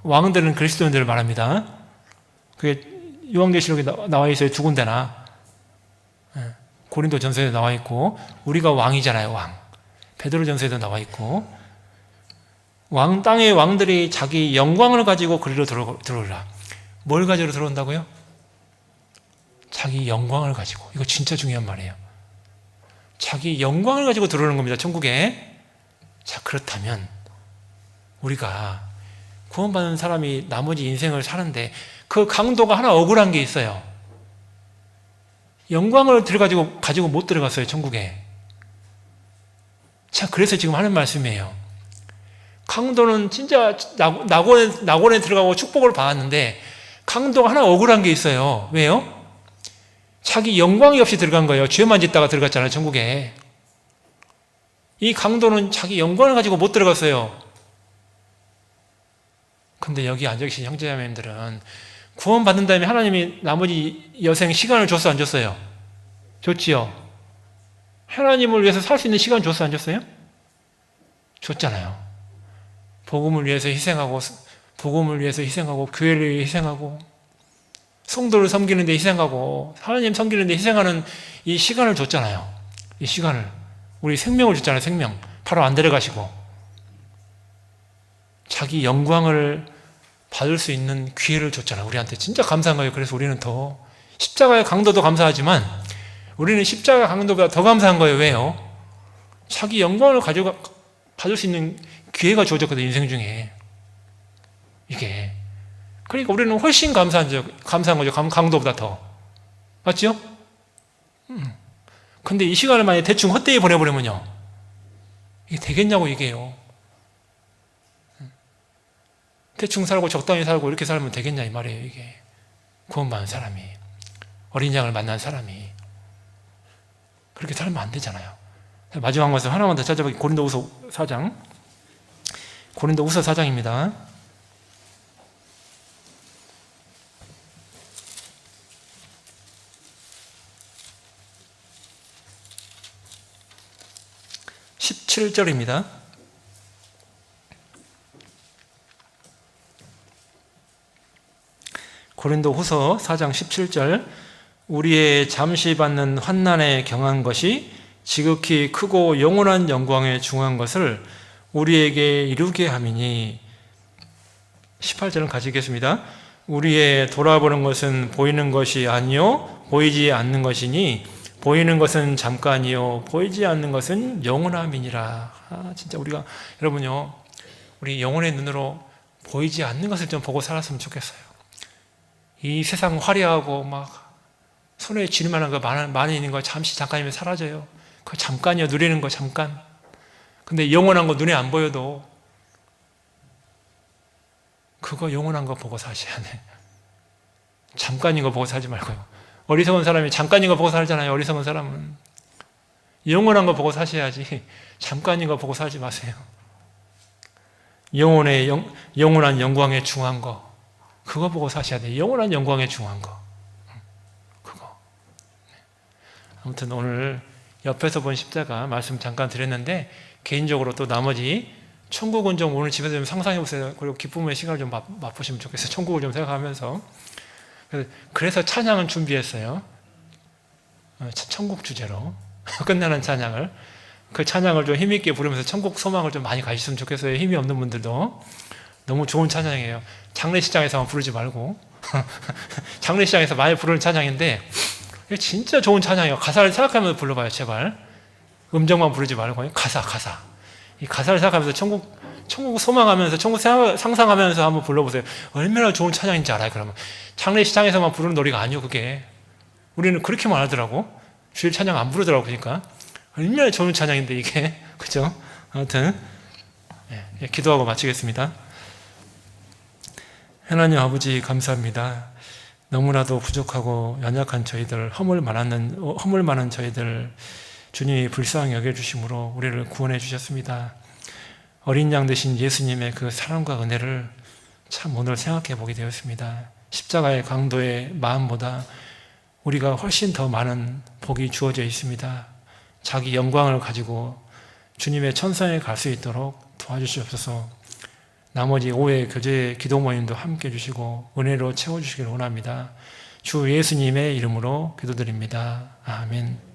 왕들은 그리스도인들을 말합니다. 그게 요한계시록에 나와 있어요. 두 군데나. 고린도 전서에도 나와 있고, 우리가 왕이잖아요. 왕. 베드로 전서에도 나와 있고, 땅의 왕들이 자기 영광을 가지고 그리로 들어오리라. 뭘 가지고 들어온다고요? 자기 영광을 가지고. 이거 진짜 중요한 말이에요. 자기 영광을 가지고 들어오는 겁니다. 천국에. 자, 그렇다면 우리가 구원받는 사람이 나머지 인생을 사는데 그 강도가 하나 억울한 게 있어요. 영광을 가지고 못 들어갔어요. 천국에. 자, 그래서 지금 하는 말씀이에요. 강도는 진짜 낙원에 들어가고 축복을 받았는데 강도가 하나 억울한 게 있어요. 왜요? 자기 영광이 없이 들어간 거예요. 죄만 짓다가 들어갔잖아요. 천국에. 이 강도는 자기 영광을 가지고 못 들어갔어요. 근데 여기 앉아 계신 형제자매님들은 구원받는 다음에 하나님이 나머지 여생 시간을 줬어 안 줬어요? 줬지요. 하나님을 위해서 살 수 있는 시간 줬어 안 줬어요? 줬잖아요. 복음을 위해서 희생하고 교회를 위해 희생하고 성도를 섬기는 데 희생하고 하나님 섬기는 데 희생하는 이 시간을 줬잖아요. 이 시간을. 우리 생명을 줬잖아요. 생명. 바로 안 데려가시고 자기 영광을 받을 수 있는 기회를 줬잖아요. 우리한테 진짜 감사한 거예요. 그래서 우리는 더 십자가의 강도도 감사하지만 우리는 십자가 강도보다 더 감사한 거예요. 왜요? 자기 영광을 가지고 받을 수 있는 기회가 주어졌거든요. 인생 중에. 이게. 그러니까 우리는 훨씬 감사한 거죠. 강도보다 더. 맞죠? 근데 이 시간을 만약에 대충 헛되이 보내버리면요. 이게 되겠냐고 이게요. 대충 살고 적당히 살고 이렇게 살면 되겠냐 이 말이에요. 이게. 구원받은 사람이. 어린 양을 만난 사람이. 그렇게 살면 안 되잖아요. 마지막 것을 하나만 더 찾아보기. 고린도후서 4장. 고린도후서 4장입니다. 17절입니다. 고린도후서 4장 17절. 우리의 잠시 받는 환난에 경한 것이 지극히 크고 영원한 영광에 중한 것을 우리에게 이루게 함이니. 18절은 가지겠습니다. 우리의 돌아보는 것은 보이는 것이 아니요 보이지 않는 것이니 보이는 것은 잠깐이요 보이지 않는 것은 영원함이니라. 진짜 우리가 여러분요, 우리 영혼의 눈으로 보이지 않는 것을 좀 보고 살았으면 좋겠어요. 이 세상 화려하고 막 손에 쥐는 만한 거 많이 있는 거 잠깐이면 사라져요. 그거 잠깐이요. 누리는 거 잠깐. 근데 영원한 거 눈에 안 보여도 그거 영원한 거 보고 사셔야 돼. 잠깐인 거 보고 살지 말고요. 어리석은 사람이 잠깐인 거 보고 살잖아요. 어리석은 사람은. 영원한 거 보고 사셔야지 잠깐인 거 보고 살지 마세요. 영원한 영광에 중한 거, 그거 보고 사셔야 돼요. 영원한 영광에 중한 거. 그거. 아무튼 오늘 옆에서 본 십자가 말씀 잠깐 드렸는데, 개인적으로 또 나머지 천국은 좀 오늘 집에서 좀 상상해 보세요. 그리고 기쁨의 시간을 좀 맛보시면 좋겠어요. 천국을 좀 생각하면서. 그래서 찬양은 준비했어요. 천국 주제로 끝나는 찬양을. 그 찬양을 좀 힘있게 부르면서 천국 소망을 좀 많이 가지셨으면 좋겠어요. 힘이 없는 분들도. 너무 좋은 찬양이에요. 장례식장에서만 부르지 말고. 장례식장에서 많이 부르는 찬양인데 진짜 좋은 찬양이에요. 가사를 생각하면서 불러봐요. 제발. 음정만 부르지 말고 가사. 이 가사를 생각하면서 천국 소망하면서 천국 상상하면서 한번 불러보세요. 얼마나 좋은 찬양인지 알아요. 그러면 장례식장에서만 부르는 노래가 아니요. 그게 우리는 그렇게만 하더라고. 주일 찬양 안 부르더라고. 그러니까 얼마나 좋은 찬양인데 이게. 그죠? 아무튼 기도하고 마치겠습니다. 하나님 아버지 감사합니다. 너무나도 부족하고 연약한 저희들, 허물 많은 저희들 주님이 불쌍히 여겨주심으로 우리를 구원해 주셨습니다. 어린 양 되신 예수님의 그 사랑과 은혜를 참 오늘 생각해 보게 되었습니다. 십자가의 강도의 마음보다 우리가 훨씬 더 많은 복이 주어져 있습니다. 자기 영광을 가지고 주님의 천상에 갈 수 있도록 도와주시옵소서. 나머지 5회 교제 기도 모임도 함께 해주시고 은혜로 채워주시길 원합니다. 주 예수님의 이름으로 기도드립니다. 아멘.